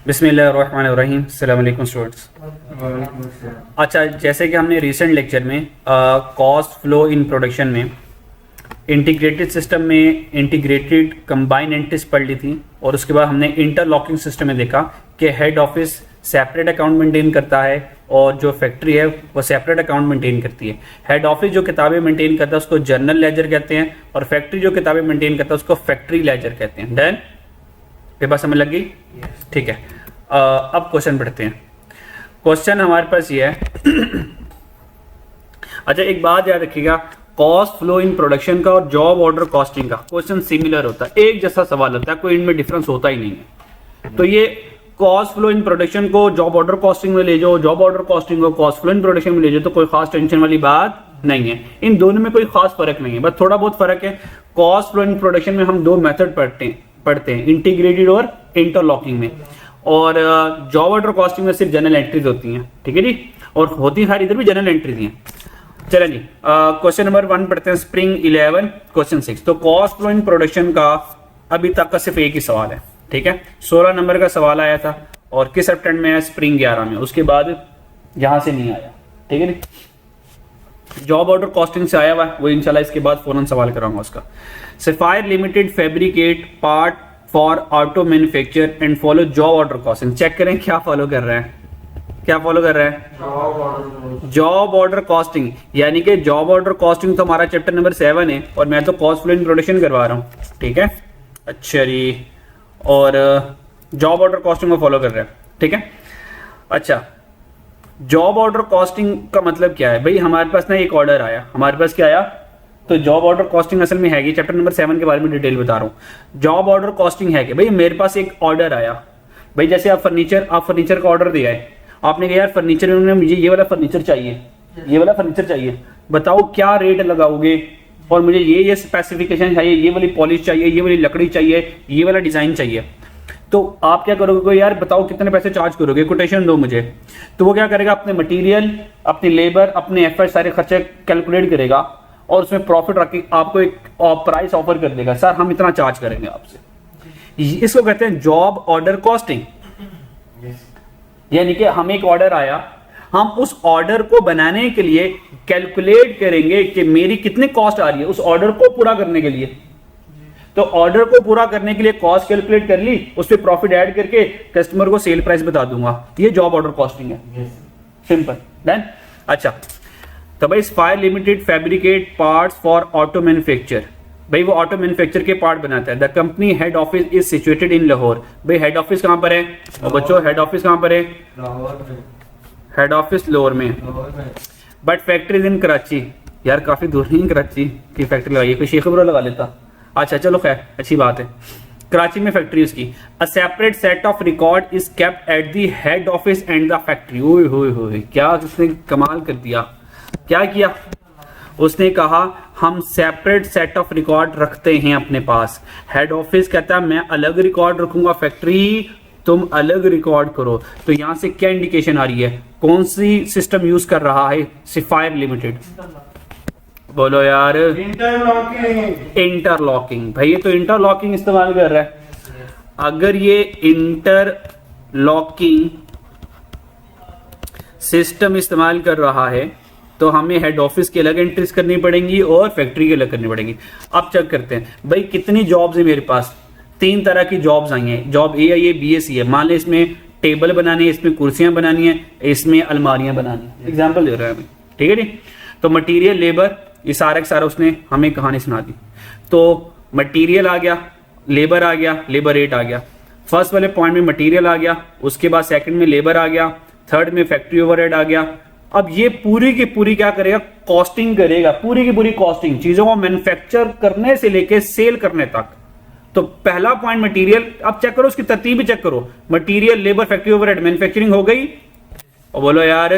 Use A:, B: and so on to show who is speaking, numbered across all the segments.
A: बिस्मिल्लाहिर्रहमानिर्रहीम। अस्सलाम वालेकुम स्टूडेंट्स। अच्छा, जैसे कि हमने रिसेंट लेक्चर में कॉस्ट फ्लो इन प्रोडक्शन में इंटीग्रेटेड सिस्टम में इंटीग्रेटेड कंबाइन एंट्रीज पढ़ ली थी, और उसके बाद हमने इंटरलॉकिंग सिस्टम में देखा कि head office separate account maintain करता है और जो फैक्ट्री है वो सेपरेट अकाउंट मेंटेन करती है। हेड ऑफिस जो किताबें मेंटेन करता है उसको जर्नल लेजर कहते हैं, और फैक्ट्री जो किताबें मेंटेन करता है उसको फैक्ट्री लेजर कहते हैं। डन? ये बात समझ लग गई? ठीक है। अब क्वेश्चन पढ़ते हैं। क्वेश्चन हमारे पास ये है अच्छा, एक बात याद रखिएगा, कॉस्ट फ्लो इन प्रोडक्शन का और जॉब ऑर्डर कॉस्टिंग का क्वेश्चन सिमिलर होता है, एक जैसा सवाल होता है, कोई इनमें डिफरेंस होता ही नहीं है। तो ये कॉस्ट फ्लो इन प्रोडक्शन को जॉब ऑर्डर कॉस्टिंग में ले जाओ, जॉब ऑर्डर कॉस्टिंग को कॉस्ट फ्लो इन प्रोडक्शन में ले जाओ, तो कोई खास टेंशन वाली बात नहीं है। इन दोनों में कोई खास फर्क नहीं है, बस थोड़ा बहुत फर्क है। कॉस्ट फ्लो इन प्रोडक्शन में हम दो मेथड पढ़ते हैं, इंटीग्रेटेड और इंटरलॉकिंग में, और जॉब ऑर्डर कॉस्टिंग में सिर्फ जनरल एंट्रीज होती हैं। ठीक है जी, और होती सारी इधर भी जनरल एंट्रीज हैं। चलें जी, क्वेश्चन नंबर 1 पढ़ते हैं, स्प्रिंग 11 क्वेश्चन 6। तो कॉस्ट फ्लो इन प्रोडक्शन का अभी तक का सिर्फ एक ही सवाल है। ठीक है, 16 नंबर का सवाल आया था, और किस अटेम्प्ट में है? स्प्रिंग 11 में। उसके बाद यहां से नहीं आया। ठीक है जी, जॉब ऑर्डर कॉस्टिंग से आया हुआ है, वो इंशाल्लाह इसके बाद फौरन सवाल कराऊंगा उसका। Sapphire limited fabricate part for auto manufacture and follow job order costing. Check करें क्या फॉलो कर रहे हैं, क्या फॉलो कर रहे हैं? Job order costing. यानी कि जॉब ऑर्डर कॉस्टिंग तो हमारा चैप्टर नंबर 7 है, और मैं तो कॉस्ट फ्लो इन प्रोडक्शन करवा रहा हूँ। ठीक है, अच्छा जी, और जॉब ऑर्डर कॉस्टिंग को फॉलो कर रहे हैं। ठीक है, अच्छा, जॉब ऑर्डर कॉस्टिंग का मतलब क्या है भाई? हमारे पास ना एक ऑर्डर आया, हमारे पास क्या आया? तो जॉब ऑर्डर कॉस्टिंग असल में है कि चैप्टर नंबर 7 के बारे में डिटेल बता रहा हूँ। जॉब ऑर्डर कॉस्टिंग है कि भाई मेरे पास एक ऑर्डर आया, भाई जैसे आप फर्नीचर का ऑर्डर दिया है, आपने कहा यार फर्नीचर में मुझे ये वाला फर्नीचर चाहिए, ये वाला फर्नीचर चाहिए, बताओ क्या रेट लगाओगे, और मुझे ये स्पेसिफिकेशन चाहिए, ये वाली पॉलिश चाहिए, ये वाली लकड़ी चाहिए, ये वाला डिजाइन चाहिए। तो आप क्या करोगे? यार बताओ कितने पैसे चार्ज करोगे, कोटेशन दो मुझे। तो वो क्या करेगा? अपने मटेरियल, अपनी लेबर, अपने एफर्ट, सारे खर्चे कैलकुलेट करेगा, और उसमें प्रॉफिट रख के आपको एक प्राइस ऑफर कर देगा, सर हम इतना चार्ज करेंगे आपसे। इसको कहते हैं जॉब ऑर्डर कॉस्टिंग। यानी कि हमें एक ऑर्डर आया, हम उस ऑर्डर को बनाने के लिए कैलकुलेट करेंगे कि मेरी कितनी कॉस्ट आ रही है उस ऑर्डर को पूरा करने के लिए। तो ऑर्डर को पूरा करने के लिए कॉस्ट कैलकुलेट कर ली, उस पर प्रॉफिट ऐड करके कस्टमर को सेल प्राइस बता दूंगा। ये जॉब ऑर्डर कॉस्टिंग है। सिंपल। डन? अच्छा, तो भाई fire limited fabricate parts for auto manufacture. भाई वो ऑटो मैन्युफैक्चर के पार्ट बनाता है। The company head office is situated in Lahore. भाई हेड ऑफिस कहां पर है? और बच्चों हेड ऑफिस कहां पर है? हेड ऑफिस लाहौर में, बट फैक्ट्री इन कराची। यार काफी दूर नहीं, कराची की फैक्ट्री लगाई, कोई शेख इब्राहिम लगा लेता। अच्छा चलो खैर, अच्छी बात है, कराची में फैक्ट्री उसकी। A separate set of record is kept at the head office and the factory. ओए होए होए, क्या उसने कमाल कर दिया। क्या किया उसने? कहा हम सेपरेट सेट ऑफ रिकॉर्ड रखते हैं अपने पास। हेड ऑफिस कहता है मैं अलग रिकॉर्ड रखूंगा, फैक्ट्री तुम अलग रिकॉर्ड करो। तो यहां से क्या इंडिकेशन आ रही है? कौन सी सिस्टम यूज कर रहा है सफायर लिमिटेड? बोलो यार, इंटरलॉकिंग। भाई ये तो इंटरलॉकिंग इस्तेमाल कर रहा है। अगर ये इंटरलॉकिंग सिस्टम इस्तेमाल कर रहा है तो हमें हेड ऑफिस की अलग एंट्रीज करनी पड़ेंगी और फैक्ट्री की अलग करनी पड़ेंगी। अब चेक करते हैं भाई कितनी जॉब्स है मेरे पास। 3 तरह की जॉब्स आई हैं। जॉब ए आई है, बी है, सी है। मान लें इसमें टेबल बनानी है, इसमें कुर्सियां बनानी है, इसमें अलमारियां बनानी है। एग्जाम्पल दे रहा है हमें। ठीक है जी, तो मटीरियल, लेबर, ये सारा सारा उसने हमें कहानी सुना दी। तो मटीरियल आ गया, लेबर आ गया, लेबर रेट आ गया। फर्स्ट वाले पॉइंट में मटीरियल आ गया, उसके बाद सेकंड में लेबर आ गया, थर्ड में फैक्ट्री ओवरहेड आ गया। अब ये पूरी की पूरी क्या करेगा? कॉस्टिंग करेगा, पूरी की पूरी कॉस्टिंग, चीजों को मैन्युफैक्चर करने से लेके सेल करने तक। तो पहला पॉइंट मटीरियल। अब चेक करो उसकी तरतीब भी चेक करो। Material, labour, factory overhead, manufacturing हो गई। और बोलो यार,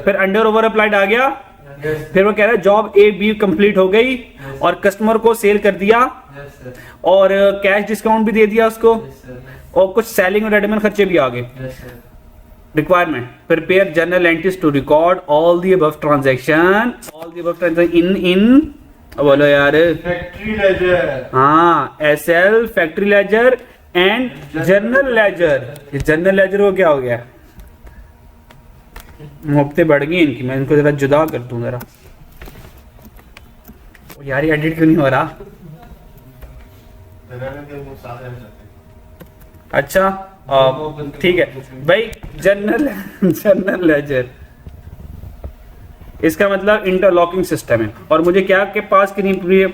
A: फिर अंडर ओवर अप्लाइड आ गया। फिर वो कह रहा है जॉब ए बी कंप्लीट हो गई, और कस्टमर को सेल कर दिया, और कैश डिस्काउंट भी दे दिया उसको, और कुछ सेलिंग और एडमिन खर्चे भी आ गए। Requirement, prepare journal entries to record all the above transaction in बोलो यार,
B: फैक्ट्री लेजर।
A: हाँ, SL factory ledger and general ledger. ये जनरल लेजर को क्या हो गया, मुफ्तें बढ़ गई इनकी, मैं इनको जरा जुदा कर दूं जरा। यार ये एडिट क्यों नहीं हो रहा? अच्छा ठीक है भाई, जनरल लेजर इसका मतलब इंटरलॉकिंग सिस्टम है। और मुझे क्या के पास करनी है,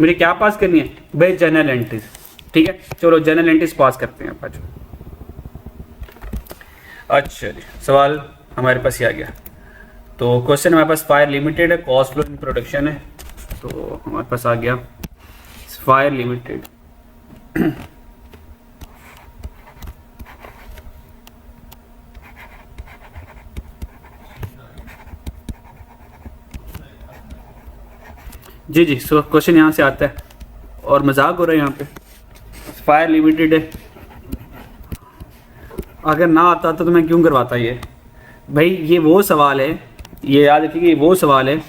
A: मुझे क्या पास करनी है भाई, जनरल एंट्रीज। ठीक है, चलो जनरल एंट्रीज पास करते हैं आज। अच्छा जी, सवाल हमारे पास ये आ गया। तो क्वेश्चन हमारे पास फायर लिमिटेड है, कॉस्ट फ्लो इन प्रोडक्शन है। तो हमारे पास आ गया फायर लिमिटेड। जी जी, सो क्वेश्चन यहाँ से आता है और मजाक हो रहा है यहाँ पे। फायर लिमिटेड है, अगर ना आता तो मैं क्यों करवाता ये भाई। ये वो सवाल है, ये याद रखिए, वो सवाल है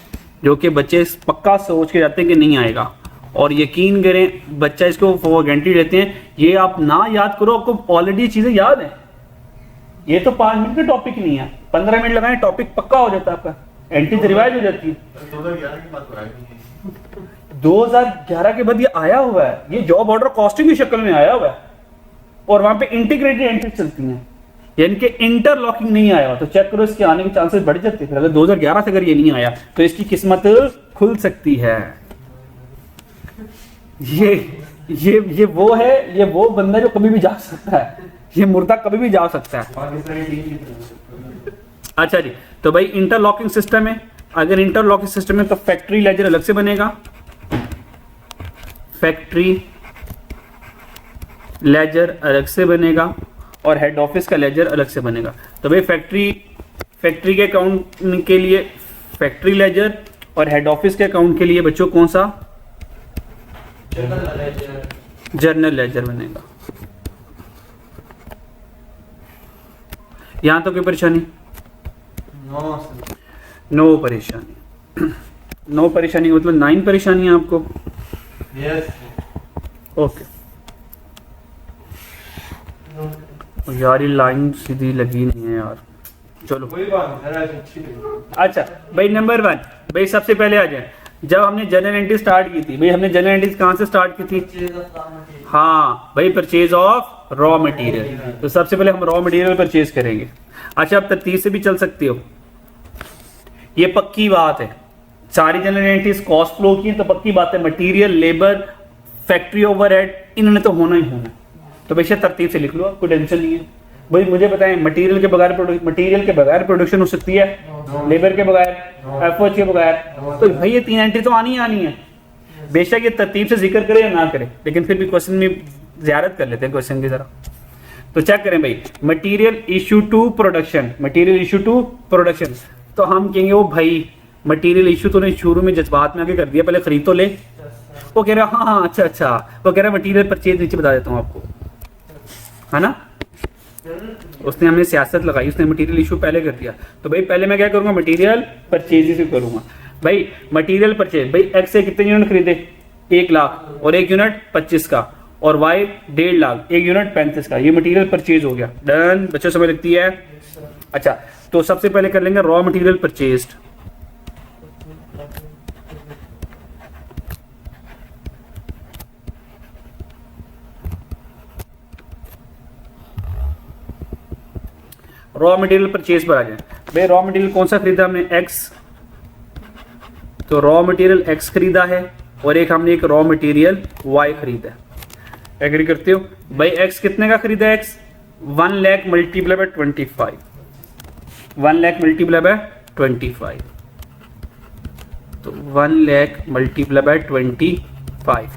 A: जो कि बच्चे पक्का सोच के जाते हैं कि नहीं आएगा, और यकीन करें बच्चा इसको फॉर गारंटी लेते हैं। ये आप ना याद करो, आपको ऑलरेडी चीज़ें याद है। ये तो 5 मिनट का टॉपिक नहीं है, 15 मिनट लगाए टॉपिक पक्का हो जाता है आपका, एंट्रीज रिवाइज हो जाती है। 2011 के बाद ये आया हुआ है, ये जॉब ऑर्डर कॉस्टिंग की शक्ल में आया हुआ है, और वहां पे इंटीग्रेटेड एंट्रीज चलती हैं, यानी कि इंटरलॉकिंग नहीं आया हुआ। तो चेक करो, इसके आने के चांसेस बढ़ जाते हैं। अगर 2011 से अगर ये नहीं आया तो इसकी किस्मत खुल सकती है। ये वो है, ये वो बंदा जो कभी भी जा सकता है, ये मुर्दा कभी भी जा सकता है। अच्छा जी, तो भाई इंटरलॉकिंग सिस्टम है। अगर इंटरलॉकिंग सिस्टम है तो फैक्ट्री लेजर अलग से बनेगा, फैक्ट्री लेजर अलग से बनेगा, और हेड ऑफिस का लेजर अलग से बनेगा। तो भाई फैक्ट्री के अकाउंट के लिए फैक्ट्री लेजर, और हेड ऑफिस के अकाउंट के लिए बच्चों कौन सा, जर्नल लेजर बनेगा। यहां तो कोई परेशानी? नो परेशानी। नो परेशानी मतलब 9 परेशानी है आपको? यस। ओके। यार ये लाइन सीधी लगी नहीं है यार, चलो कोई बात नहीं। अच्छा भाई, नंबर 1 भाई, सबसे पहले आ जाए, जब हमने जनरल एंट्री स्टार्ट की थी भाई, हमने जनरल एंट्रीज कहां से स्टार्ट की थी? हाँ भाई, परचेज ऑफ रॉ मटेरियल। तो सबसे पहले हम रॉ मटेरियल परचेज करेंगे। अच्छा, अब तरतीब से भी चल सकते हो, ये पक्की बात है। सारी जनरल एंट्रीज कॉस्ट फ्लो की, तो पक्की बात है मटेरियल, लेबर, फैक्ट्री ओवरहेड, इन्होंने तो होना ही होना। तो बेशक तरतीब से लिख लो, कोई टेंशन नहीं है भाई। मुझे बताएं, मटेरियल के बगैर प्रोडक्शन हो सकती है, लेबर के बगैर, एफओएच के बगैर, तो भाई ये 3 एंट्री तो आनी ही आनी है। बेशक ये तरतीब से जिक्र करे या ना करे, लेकिन फिर भी क्वेश्चन में ज़ियारत कर लेते हैं क्वेश्चन की जरा। तो चेक करें भाई, material issue to production, material issue to production. तो हम कहेंगे वो भाई मटेरियल इशू तो नहीं, शुरू में जज्बात में आगे कर दिया, पहले खरीद तो ले। वो कह रहा हाँ अच्छा, वो कह रहा मटेरियल परचेज नीचे बता देता हूँ आपको, है ना। उसने हमने सियासत लगाई, उसने मटेरियल इशू पहले कर दिया। तो भाई पहले मैं क्या करूंगा, मटेरियल परचेज से करूंगा। भाई मटेरियल परचेज, भाई एक्स से कितने यूनिट खरीदे? 1 लाख, और 1 यूनिट 25 का, और वाई 1.5 लाख, 1 यूनिट 35 का। ये मटेरियल परचेज हो गया, डन। बच्चों समझ लगती है? अच्छा, तो सबसे पहले कर लेंगे raw material purchased. Raw material purchase पर आ जाए भाई। रॉ मटेरियल कौन सा खरीदा हमने? एक्स। तो रॉ मटेरियल एक्स खरीदा है, और एक रॉ मटेरियल वाई खरीदा है। एग्री करते हो भाई? एक्स कितने का खरीदा? X 1 lakh multiply by 25, 1 lakh multiply by 25, तो 1 लाख मल्टीप्लाई बाय 25।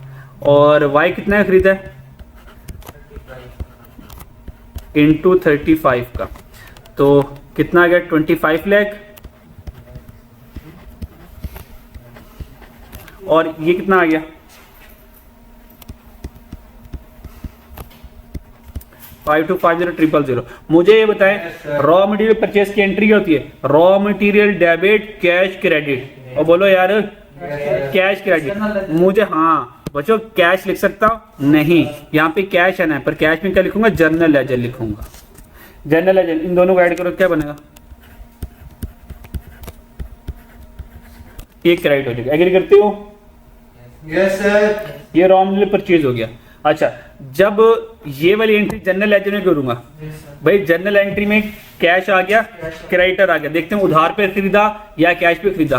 A: और वाई कितना का खरीदा है? इंटू 35 का, तो कितना आ गया? 25 लाख। और ये कितना आ गया? 5250,000। मुझे ये बताएं, रॉ मटेरियल परचेज की एंट्री क्या होती है? Raw material debit, cash, credit. और बोलो यार, कैश क्रेडिट। मुझे, हाँ बच्चों कैश लिख सकता हूं नहीं, यहाँ पे कैश आना है, पर कैश में क्या लिखूंगा, जनरल लेजर लिखूंगा। जनरल लेजर, इन दोनों को ऐड करो क्या बनेगा, एक क्रेडिट हो जाएगा। एग्री करते हो?
B: Yes sir.
A: ये रॉ मटेरियल परचेज हो गया। अच्छा, जब ये वाली एंट्री जनरल लेजर में करूंगा, भाई जनरल एंट्री में कैश आ गया, क्रेडिटर आ गया, देखते हैं उधार पे खरीदा या कैश पे खरीदा।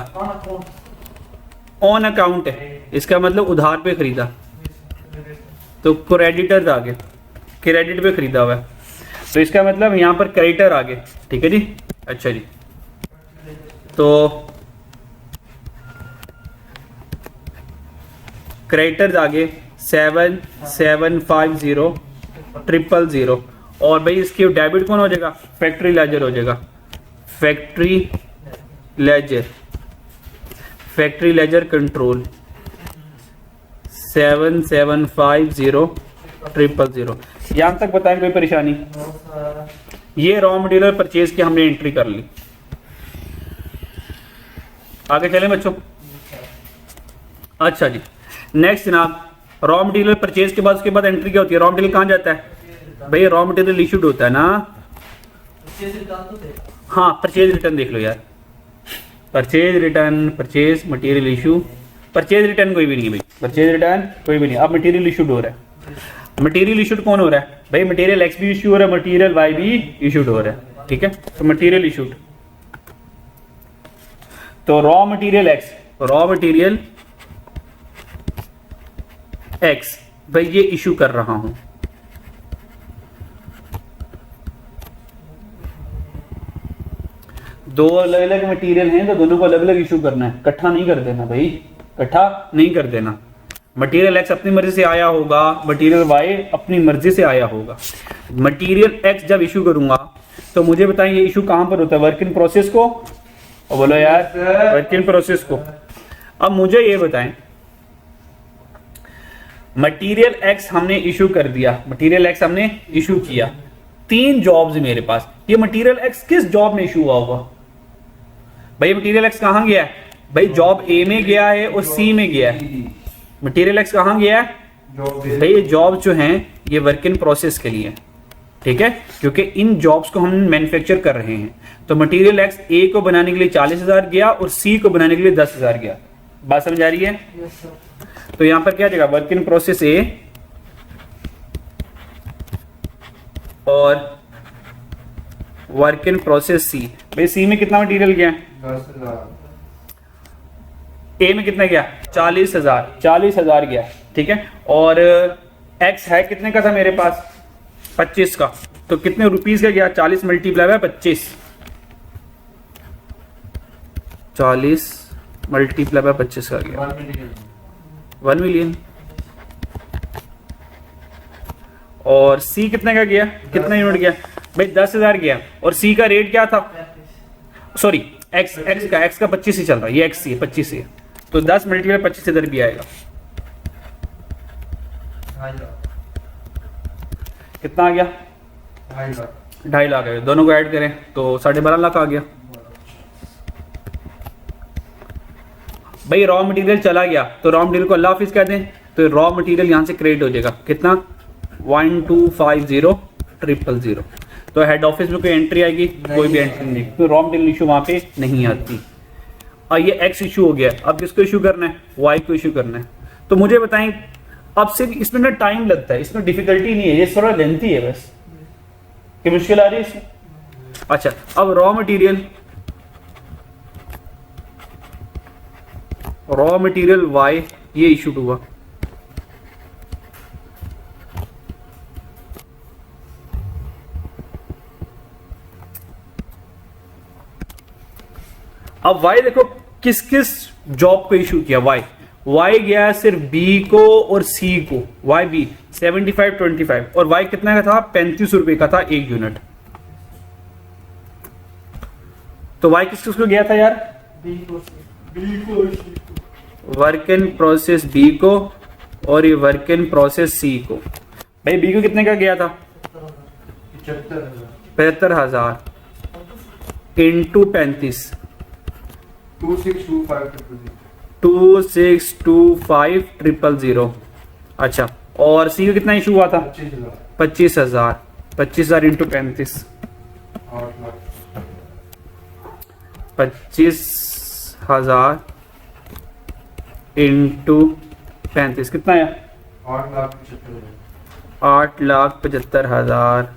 A: ऑन अकाउंट है, इसका मतलब उधार पे खरीदा, तो क्रेडिटर आ गए, क्रेडिट पे खरीदा हुआ है, तो इसका मतलब यहाँ पर क्रेडिटर आ गए। ठीक है जी। अच्छा जी, तो क्रेडिटर्स आगे 7750,000, और भाई इसके डेबिट कौन हो जाएगा, फैक्ट्री लेजर हो जाएगा। Factory ledger control 7750,000। यहां तक बताएं कोई परेशानी? ये रॉ मटेरियल परचेज की हमने एंट्री कर ली। आगे चलें बच्चों। अच्छा जी, नेक्स्ट जनाब, रॉ मटेरियल परचेज के बाद उसके बाद एंट्री क्या होती है, रॉ मटेरियल कहाँ जाता है भाई, रॉ मटेरियल इशूड होता है ना। हाँ, परचेज रिटर्न देख लो यार, purchase return, purchase material issue, purchase return कोई भी नहीं है भाई, परचेज रिटर्न कोई भी नहीं। अब मटेरियल इशूड हो रहा है, मटेरियल इशूड कौन हो रहा है भाई, मटेरियल एक्स भी इशू हो रहा है, मटेरियल वाई भी इशूड हो रहा है। ठीक है, तो मटेरियल इशूड, तो raw material x, raw material x भाई ये इशू कर रहा हूं। दो अलग अलग मटेरियल हैं तो दोनों को अलग अलग इशू करना है, इकट्ठा नहीं कर देना भाई, इकट्ठा नहीं कर देना। मटेरियल एक्स अपनी मर्जी से आया होगा, मटेरियल वाई अपनी मर्जी से आया होगा। मटेरियल एक्स जब इशू करूंगा तो मुझे बताएं ये इशू कहां पर होता है, वर्क इन प्रोसेस को, और बोलो यार वर्क इन प्रोसेस को। अब मुझे ये बताएं, मटेरियल एक्स हमने इशू कर दिया, मटेरियल एक्स हमने इशू किया, 3 जॉब्स मेरे पास, ये मटेरियल एक्स किस जॉब में इशू हुआ होगा भाई, मटेरियल एक्स कहां गया है भाई, जॉब ए में गया है और सी में गया है। मटेरियल एक्स कहां गया है भाई, ये जॉब जो हैं ये वर्क इन प्रोसेस के लिए, ठीक है, क्योंकि इन जॉब्स को हम मैन्युफैक्चर कर रहे हैं। तो मटेरियल एक्स ए को बनाने के लिए 40,000 गया और सी को बनाने के लिए 10,000 गया। बात समझ आ रही है? तो यहां पर क्या जाएगा, वर्क इन प्रोसेस ए और वर्क इन प्रोसेस सी। भाई सी में कितना मटेरियल गया,
B: 10,000।
A: ए में कितना गया, 40,000, 40,000 गया, ठीक है। और एक्स है कितने का था मेरे पास, 25 का, तो कितने रुपीस का गया, 40 मल्टीप्लाई बाय 25, 40 मल्टीप्लाई बाय 25 का गया 1 मिलियन। और सी कितने का गया, कितना यूनिट गया भाई, 10,000 गया, और सी का रेट क्या था, सॉरी एक्स का 25 ही चल रहा है, ये एक्स सी है 25 ही है, तो 10 मल्टीप्लाई 25 इधर भी आएगा, कितना आ गया, 2.5 लाख है। दोनों को ऐड करें तो 12.5 लाख आ गया। भाई रॉ मटेरियल चला गया तो रॉ मटेरियल को अल्लाह हाफिज कह दें, तो रॉ मटेरियल यहां से क्रेडिट हो जाएगा, कितना 1250000। तो हेड ऑफिस में कोई एंट्री आएगी, कोई भी एंट्री नहीं, तो रॉ मटेरियल इशू वहां पे नहीं आती। और ये एक्स इशू हो गया, अब किसको इशू करना है, वाई को इशू करना है। तो मुझे बताएं, अब सिर्फ इसमें ना टाइम लगता है, इसमें डिफिकल्टी नहीं है, ये थोड़ा लेंथी है बस, कि मुश्किल आ रही है इसमें। अच्छा, अब रॉ मटेरियल वाई ये इशू हुआ, अब वाई देखो किस किस जॉब को इशू किया, वाई गया सिर्फ बी को और सी को, वाई बी 75-25, और वाई कितना का था, 35 रुपए का था 1 यूनिट। तो वाई किस किस को गया था यार, वर्क इन प्रोसेस बी को और ये वर्क इन प्रोसेस सी को। भाई बी को कितने का गया था, 75,000 इंटू 35,
B: 2625
A: 2625,000। अच्छा, और सी का कितना इशू हुआ था? 25,000। 25,000 इंटू 35, 25,000 इंटू 35 कितना है? 8,75,000।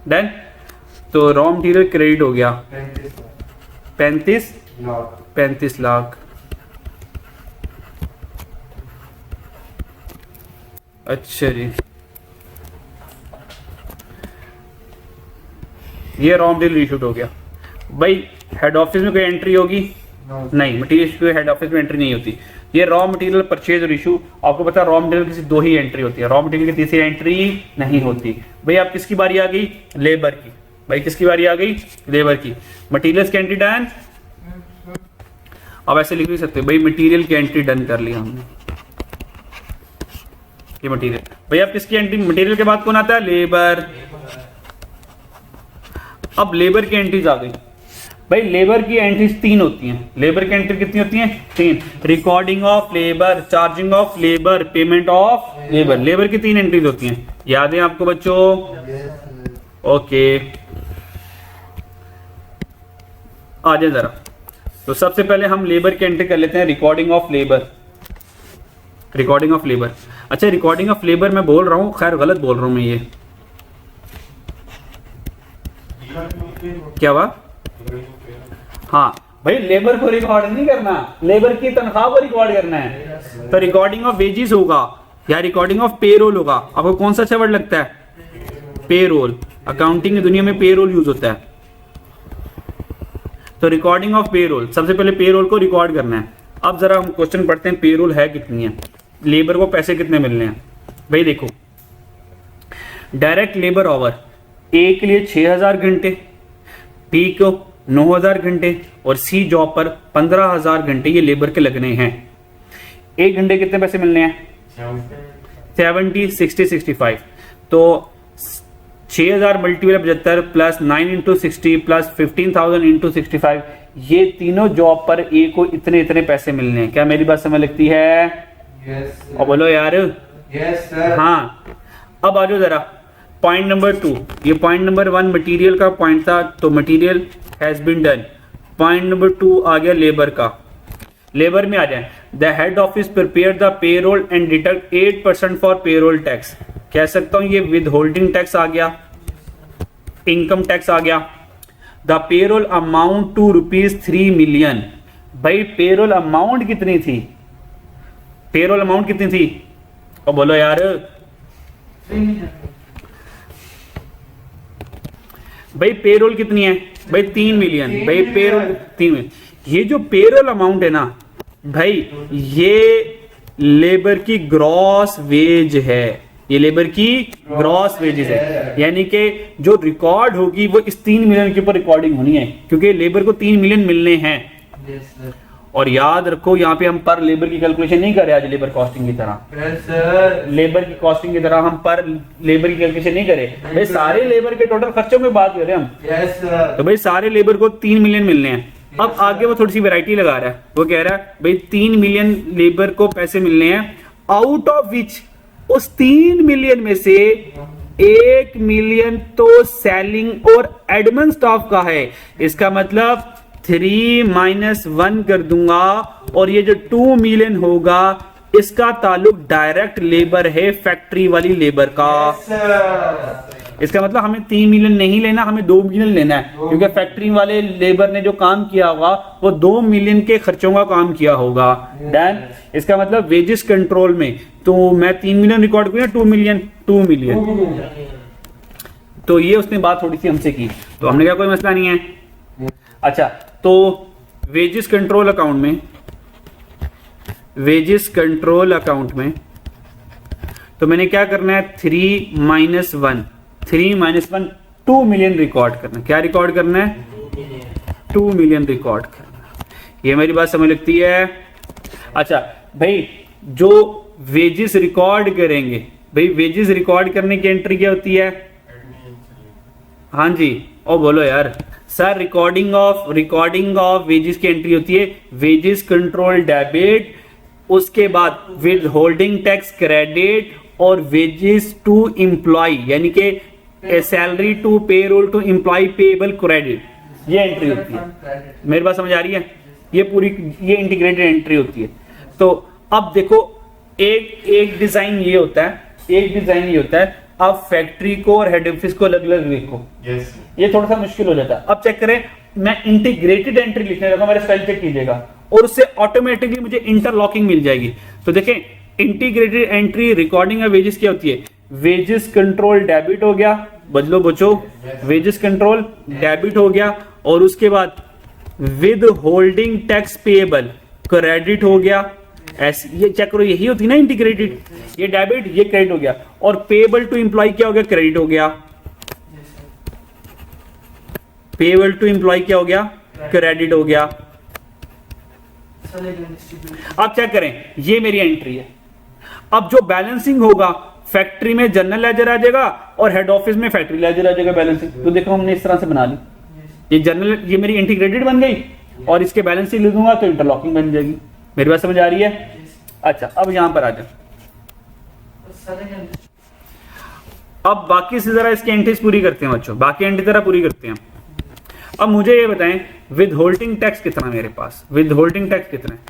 A: डन। तो रॉ मटेरियल क्रेडिट हो गया 35 लाख। अच्छा जी, ये रॉ मटेरियल इशूड हो गया। भाई हेड ऑफिस में कोई एंट्री होगी? नहीं, मटेरियल इशू हेड ऑफिस में एंट्री नहीं होती। ये रॉ मटेरियल परचेज और इशू, आपको पता है रॉ मटेरियल की सिर्फ 2 ही एंट्री होती है, रॉ मटेरियल की तीसरी एंट्री नहीं होती। भाई आप किसकी बारी आ गई? लेबर की। भाई किसकी बारी आ गई? लेबर की। मटेरियल्स की एंट्री डन। अब ऐसे लिख भी सकते हो, भाई मटेरियल की एंट्री डन कर लिया हमने, ये मटेरियल। भाई अब किसकी एंट्री? मटेरियल के बाद कौन आता है? लेबर। अब लेबर की एंट्रीज आ गई। भाई लेबर की एंट्रीज 3 होती हैं। लेबर की एंट्री कितनी होती हैं? 3। Recording of labour, charging of labour, payment of labour. Labour की 3 एंट्रीज होती हैं। याद है आपको बच्चों? ओके, आ जाए जरा। तो सबसे पहले हम लेबर की एंट्री कर लेते हैं, recording of labour. Recording of labour. अच्छा, रिकॉर्डिंग ऑफ लेबर मैं बोल रहा हूं, खैर गलत बोल रहा हूं मैं, ये क्या हुआ? हाँ भाई, लेबर को रिकॉर्ड नहीं करना, लेबर की तनख्वाह को रिकॉर्ड करना है। तो रिकॉर्डिंग ऑफ वेजेस होगा या रिकॉर्डिंग ऑफ पेरोल होगा। आपको कौन सा अच्छा वर्ड लगता है? पेरोल। अकाउंटिंग की दुनिया में पेरोल यूज होता है। तो रिकॉर्डिंग ऑफ पेरोल, सबसे पहले पेरोल को रिकॉर्ड करना है। अब जरा हम क्वेश्चन पढ़ते हैं, पेरोल है कितनी है, लेबर को पैसे कितने मिलने हैं। भाई देखो, डायरेक्ट लेबर आवर ए के लिए 6,000 घंटे, बी को 9,000 घंटे और सी जॉब पर 15,000 घंटे ये लेबर के लगने हैं। एक घंटे कितने पैसे मिलने हैं? 70, 60, 65। तो 6,000 multiply 75 plus 9 into 60 plus 15,000 into 65, ये तीनों जॉब पर ए को इतने इतने पैसे मिलने हैं। क्या मेरी बात समझ लगती है?
B: Yes,
A: और बोलो यार।
B: yes, sir.
A: हाँ, अब आ जाओ जरा पॉइंट नंबर 2। ये पॉइंट नंबर 1 मटेरियल का पॉइंट था, तो material has been done. Point number 2 आ गया लेबर का। लेबर में आ जाए, the head office prepare the payroll and deduct 8% for payroll tax. कह सकता हूं ये विद होल्डिंग टैक्स आ गया, इनकम टैक्स आ गया। The payroll amount to ₹3 million. भाई पेरोल अमाउंट कितनी थी? पेरोल अमाउंट कितनी थी? और बोलो यार। भाई पेरोल कितनी है? भाई 3 मिलियन। भाई पेरोल 3 मिलियन। ये जो पेरोल अमाउंट है ना भाई, ये लेबर की ग्रॉस वेज है। ये लेबर की ग्रॉस वेजेस है, यानी कि जो रिकॉर्ड होगी वो इस 3 मिलियन के ऊपर रिकॉर्डिंग होनी है, क्योंकि लेबर को 3 मिलियन मिलने हैं।
B: Yes, sir.
A: और याद रखो, यहाँ पे हम पर लेबर की कैलकुलेशन नहीं कर रहे आज लेबर कॉस्टिंग की तरह।
B: Yes, sir.
A: लेबर की कॉस्टिंग की तरह हम पर लेबर की कैलकुलेशन नहीं करें। भाई सारे लेबर के टोटल खर्चों में बात कर रहे हैं हम।
B: Yes, sir.
A: तो भाई सारे लेबर को 3 मिलियन मिलने हैं। अब आगे वो थोड़ी सी वैरायटी लगा रहा है, वो कह रहा है भाई 3 मिलियन लेबर को पैसे मिलने हैं, आउट ऑफ विच उस 3 मिलियन में से 1 मिलियन तो सेलिंग और एडमिन स्टाफ का है। इसका मतलब 3 - 1 कर दूंगा, और ये जो 2 मिलियन होगा इसका ताल्लुक डायरेक्ट लेबर है, फैक्ट्री वाली लेबर का।
B: Yes, sir.
A: इसका मतलब हमें 3 मिलियन नहीं लेना, हमें 2 मिलियन लेना है, क्योंकि फैक्ट्री वाले लेबर ने जो काम किया होगा वो 2 मिलियन के खर्चों का काम किया होगा। डन। इसका मतलब वेजेस कंट्रोल में तो मैं 3 मिलियन रिकॉर्ड करूँ या 2 मिलियन? 2 मिलियन। तो ये उसने बात थोड़ी सी हमसे की, तो हमने कहा कोई मसला नहीं है। अच्छा, तो वेजेस कंट्रोल अकाउंट में, वेजेस कंट्रोल अकाउंट में तो मैंने क्या करना है? 3 - 1, 3 - 1 2 मिलियन रिकॉर्ड करना। क्या रिकॉर्ड करना है? 2 मिलियन रिकॉर्ड करना। ये मेरी बात समझ लगती है? अच्छा भाई, जो वेजेस रिकॉर्ड करेंगे, भाई वेजेस रिकॉर्ड करने की एंट्री क्या होती है? हाँ जी, ओ बोलो यार सर। रिकॉर्डिंग ऑफ वेजेस की एंट्री होती है वेजेस कंट्रोल डेबिट, उसके बाद विद होल्डिंग टैक्स क्रेडिट और वेजेस टू एम्प्लॉय, यानी कि salary to payroll to employ payable credit, ये एंट्री होती है। मेरी बात समझ आ रही है? ये पूरी ये इंटीग्रेटेड एंट्री होती है। तो अब देखो एक डिजाइन ये होता है, अब फैक्ट्री को और हेड ऑफिस को अलग अलग लिखो। ये थोड़ा सा मुश्किल हो जाता है। अब चेक करें, मैं इंटीग्रेटेड एंट्री लिखने लगा, मेरा स्पेल चेक कीजिएगा, और उससे ऑटोमेटिकली मुझे इंटरलॉकिंग मिल जाएगी। तो देखें, integrated entry recording of wages क्या होती है? वेजेस कंट्रोल डेबिट हो गया, बदलो बचो, वेजेस कंट्रोल डेबिट हो गया, और उसके बाद withholding tax payable credit हो गया। ऐसे ये चेक करो, यही होती है ना इंटीग्रेटेड, ये डेबिट ये क्रेडिट हो गया, और पेएबल टू एम्प्लॉय क्या हो गया? क्रेडिट हो गया। पेएबल टू एम्प्लॉय क्या हो गया? क्रेडिट हो गया। अब चेक करें, ये मेरी एंट्री है। अब जो बैलेंसिंग होगा, फैक्ट्री में जनरल लेजर आ जाएगा और हेड ऑफिस में फैक्ट्री लेजर आ जाएगा बैलेंसिंग। तो देखो हमने इस तरह से बना ली, ये जनरल, ये मेरी इंटीग्रेटेड बन गई, और इसके बैलेंसिंग लिख दूंगा तो इंटरलॉकिंग बन जाएगी। मेरी बात समझ आ रही है? अच्छा, अब यहां पर आ जाओ। अब बाकी से जरा इसकी एंट्रीज पूरी करते हैं बच्चों, बाकी एंट्री जरा पूरी करते हैं। अब मुझे ये बताएं, विद होल्डिंग टैक्स कितना मेरे पास? विद होल्डिंग टैक्स कितना है?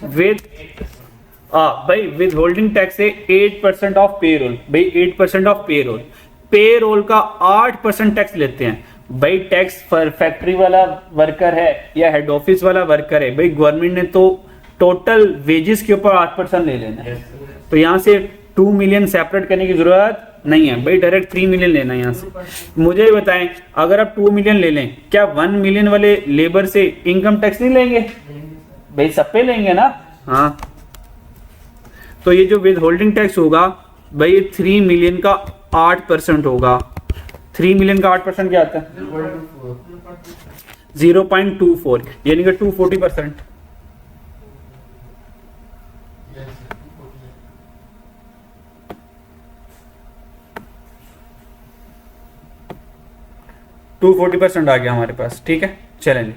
A: विद भाई विद होल्डिंग टैक्स है 8% ऑफ पेरोल। भाई 8% ऑफ पेरोल, पेरोल का 8% टैक्स लेते हैं। भाई टैक्स फैक्ट्री वाला वर्कर है या हेड ऑफिस वाला वर्कर है, भाई गवर्नमेंट ने तो टोटल वेजेस के ऊपर 8% ले लेना है। तो यहां से 2 मिलियन सेपरेट करने की जरूरत नहीं है, भाई डायरेक्ट 3 मिलियन लेना है यहां से। मुझे बताएं, अगर आप 2 मिलियन ले लें, क्या 1 मिलियन वाले लेबर से इनकम टैक्स नहीं लेंगे? भाई सब पे लेंगे ना। हाँ, तो ये जो विद होल्डिंग टैक्स होगा भाई 3 मिलियन का 8% होगा। 3 मिलियन का 8% क्या आता है? 0.24, यानी कि 240%। $240 आ गया हमारे पास, ठीक है। चलेंगे,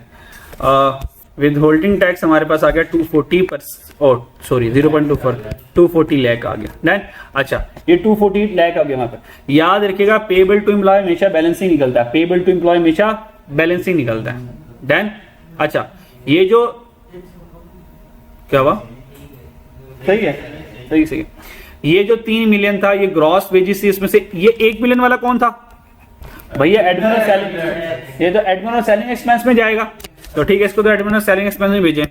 A: विद होल्डिंग टैक्स हमारे पास आ गया 240 लाख आ गया। डन। अच्छा, ये 240 लाख आ गया हमारे पास। याद रखिएगा, पेएबल टू एम्प्लॉय हमेशा बैलेंसिंग निकलता है, पेएबल टू एम्प्लॉय हमेशा बैलेंसिंग निकलता है। डन। अच्छा, ये जो क्या हुआ? सही है, सही है। ये जो 3 मिलियन था, ये ग्रॉस वेजेस थी, इसमें से ये 1 मिलियन वाला कौन था? भैया एडमिन और सेलिंग, ये तो एडमिन और सेलिंग एक्सपेंस में जाएगा। तो ठीक है, इसको तो एडमिन और सेलिंग एक्सपेंस में भेजें,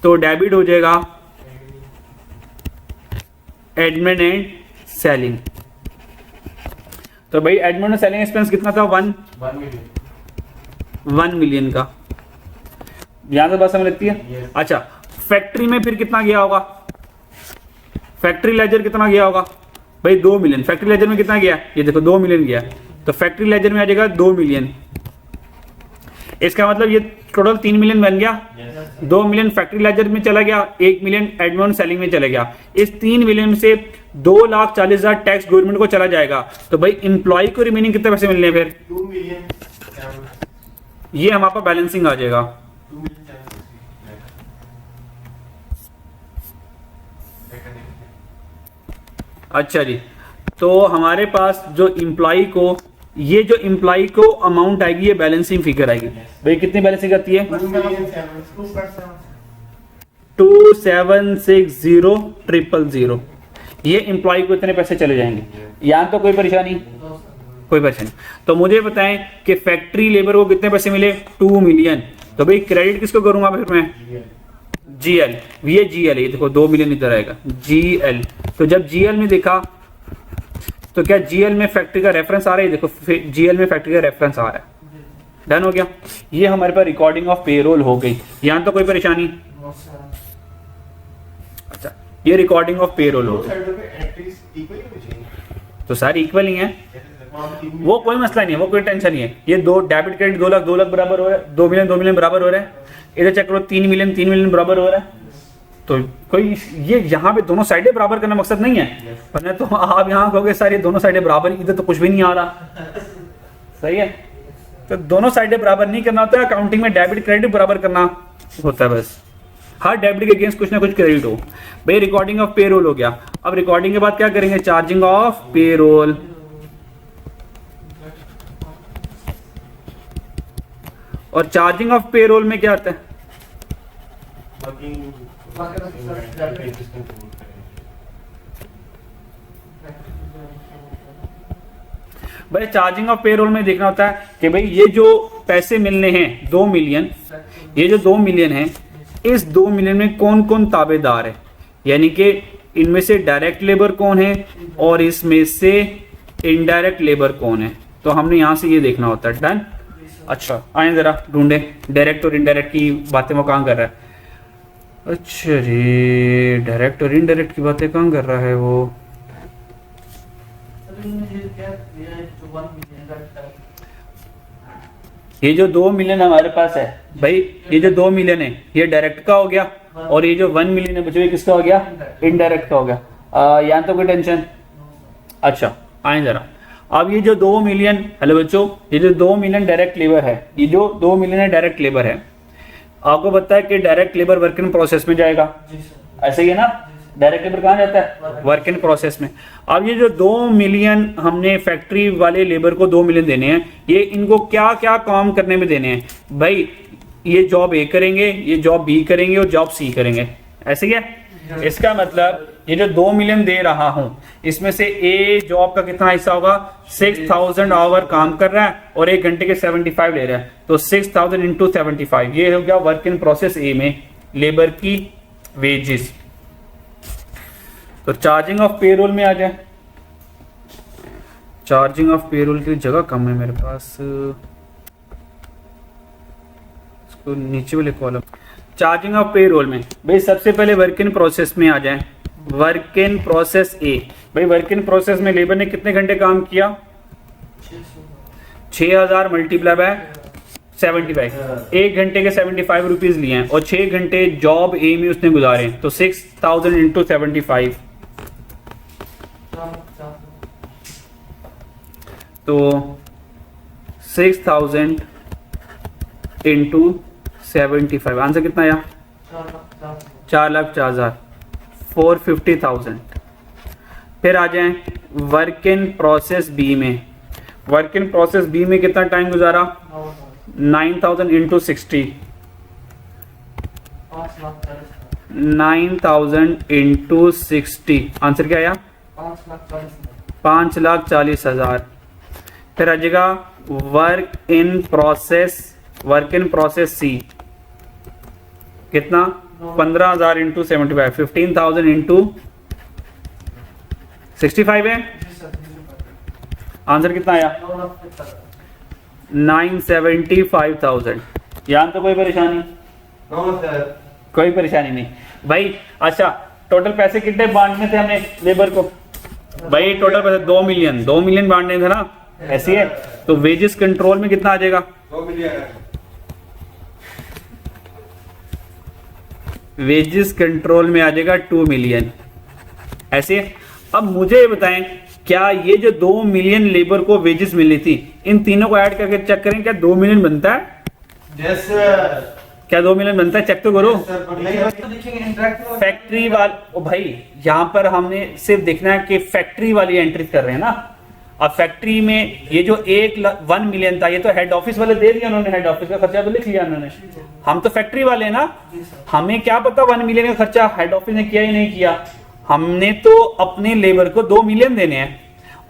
A: तो डेबिट हो जाएगा एडमिन एंड सेलिंग। तो भाई एडमिन और सेलिंग एक्सपेंस कितना था? 1 मिलियन का। यहां से बात समझ लगती है? अच्छा, फैक्ट्री में फिर कितना गया होगा? फैक्ट्री लेजर कितना गया होगा? भाई 2 मिलियन। फैक्ट्री लेजर में कितना गया? ये देखो 2 मिलियन गया, तो फैक्ट्री लेजर में आ जाएगा 2 मिलियन। इसका मतलब ये टोटल 3 मिलियन बन गया। 2 मिलियन फैक्ट्री लेजर में चला गया, 1 मिलियन एडमिन सेलिंग में चला गया। इस 3 मिलियन से 2,40,000 टैक्स गवर्नमेंट को चला जाएगा। तो भाई एम्प्लॉय को रिमेनिंग कितने पैसे मिलने हैं? फिर
B: 2 मिलियन,
A: ये हमारे पास बैलेंसिंग आ जाएगा।
B: 2 मिलियन।
A: अच्छा जी, तो हमारे पास जो एम्प्लॉय को, ये जो एम्प्लॉय को अमाउंट आएगी, ये बैलेंसिंग फिगर आएगी। भाई कितनी बैलेंसिंग आती है? 2,760,000। ये एम्प्लॉय को इतने पैसे चले जाएंगे। यहां तो कोई परेशानी? कोई परेशानी। तो मुझे बताएं कि फैक्ट्री लेबर को कितने पैसे मिले? 2 मिलियन। तो भाई क्रेडिट किसको करूंगा फिर मैं? जीएल। ये जीएल, ये देखो 2 मिलियन इधर आएगा, जीएल। तो जब जीएल में देखा तो क्या जीएल में फैक्ट्री का रेफरेंस आ रहा है? देखो जीएल में फैक्ट्री का रेफरेंस आ रहा है। डन हो गया। ये हमारे पास रिकॉर्डिंग ऑफ पेरोल हो गई। यहां तो कोई परेशानी? अच्छा, ये रिकॉर्डिंग ऑफ पेरोल हो गई। तो सारी इक्वल ही है, वो कोई मसला नहीं है, वो कोई टेंशन नहीं है। ये दो डेबिट क्रेडिट 2 लाख 2 लाख बराबर हो रहा है, 2 मिलियन 2 मिलियन बराबर हो रहा है। इधर चेक करो 3 मिलियन 3 मिलियन बराबर हो रहा है। तो कोई ये यहाँ पे दोनों साइडें बराबर करना मकसद नहीं है, वरना तो आप यहाँ कहोगे सर ये दोनों साइडें बराबर, इधर तो कुछ भी नहीं आ रहा। सही है, तो दोनों साइडें बराबर नहीं करना होता है, अकाउंटिंग में डेबिट क्रेडिट बराबर करना होता है बस। हर डेबिट के अगेंस्ट कुछ ना कुछ क्रेडिट हो। भाई रिकॉर्डिंग ऑफ पेरोल हो गया, अब रिकॉर्डिंग के बाद क्या करेंगे, चार्जिंग ऑफ पेरोल। और चार्जिंग ऑफ पेरोल में क्या आता है, भाई चार्जिंग ऑफ पेरोल में देखना होता है कि भाई ये जो पैसे मिलने हैं 2 मिलियन, ये जो 2 मिलियन है, इस 2 मिलियन में कौन कौन ताबेदार है, यानी कि इनमें से डायरेक्ट लेबर कौन है और इसमें से इनडायरेक्ट लेबर कौन है। तो हमने यहाँ से ये देखना होता है। डन। अच्छा आए जरा ढूंढे डायरेक्ट और इनडायरेक्ट की बातें वो कहाँ कर रहा है। अच्छा जी, डायरेक्ट और इनडायरेक्ट की बातें कहाँ कर रहा है वो। ये जो 2 मिलियन हमारे पास है भाई, ये जो 2 मिलियन है ये डायरेक्ट का हो गया, और ये जो 1 मिलियन है बच्चों ये किसका हो गया, इनडायरेक्ट का हो गया। यहाँ तो कोई टेंशन। अच्छा आए जरा, अब ये जो 2 मिलियन, हेलो बच्चों, ये जो 2 मिलियन डायरेक्ट लेबर है, ये जो 2 मिलियन है डायरेक्ट लेबर है, आपको पता है कि direct labour work in process में जाएगा, ऐसे ही है ना। डायरेक्ट लेबर कहाँ जाता है, वर्क इन प्रोसेस में। अब ये जो 2 मिलियन हमने फैक्ट्री वाले लेबर को 2 मिलियन देने हैं, ये इनको क्या क्या काम करने में देने हैं भाई, ये जॉब ए करेंगे, ये जॉब बी करेंगे और जॉब सी करेंगे, ऐसे ही है। इसका मतलब ये जो 2 मिलियन दे रहा हूं, इसमें से ए जॉब का कितना हिस्सा होगा, 6000 आवर काम कर रहा है और 1 घंटे के 75 ले रहा है, तो 6000 इंटू 75, ये हो गया वर्क इन प्रोसेस ए में लेबर की वेजेस। तो चार्जिंग ऑफ पेरोल में आ जाए। चार्जिंग ऑफ पेरोल की जगह कम है मेरे पास, इसको नीचे वाले कॉलम। चार्जिंग ऑफ पेरोल में भाई सबसे पहले वर्क इन प्रोसेस में आ जाए। वर्क इन प्रोसेस ए, भाई वर्क इन प्रोसेस में लेबर ने कितने घंटे काम किया, 6000 मल्टीप्लाई बाय 75, 1 घंटे के 75 रुपीज लिए हैं और 6 घंटे जॉब ए में उसने गुजारे, तो 6000 इंटू 75, तो 6000 इंटू 75, आंसर कितना आया, 4,04,000, 450,000। फिर आ जाएं वर्क इन प्रोसेस बी में। वर्क इन प्रोसेस बी में कितना टाइम गुजारा, 9000 इंटू 60, 9000 इंटू 60, आंसर क्या आया, 5,40,000। फिर आ जाएगा वर्क इन प्रोसेस सी, कितना, 15,000 इंटू 75, 15,000 इंटू 65 है, आंसर कितना आया, 975,000। यहाँ तो कोई परेशानी, कोई परेशानी नहीं भाई। अच्छा टोटल पैसे कितने बांटने थे हमने लेबर को, भाई टोटल पैसे 2 मिलियन, 2 मिलियन बांटने थे ना, ऐसी है। तो वेजेस कंट्रोल में कितना आ जाएगा,
B: 2 मिलियन।
A: वेजेस कंट्रोल में आ जाएगा 2 मिलियन, ऐसे है। अब मुझे ये बताएं, क्या ये जो 2 मिलियन लेबर को वेजेस मिली थी, इन तीनों को ऐड करके चेक करें, क्या 2 मिलियन बनता है,
B: यस सर।
A: क्या 2 मिलियन बनता है, चेक तो करो। फैक्ट्री वाल भाई यहाँ पर हमने सिर्फ देखना है कि फैक्ट्री वाली एंट्री कर रहे हैं ना। अब फैक्ट्री में ये जो 1 मिलियन था, ये तो हेड ऑफिस वाले दे दिया उन्होंने, हेड ऑफिस का खर्चा तो लिख लिया उन्होंने। हम तो फैक्ट्री वाले हैं ना, हमें क्या पता 1 मिलियन का खर्चा हेड ऑफिस ने किया ही नहीं किया। हमने तो अपने लेबर को 2 मिलियन देने हैं,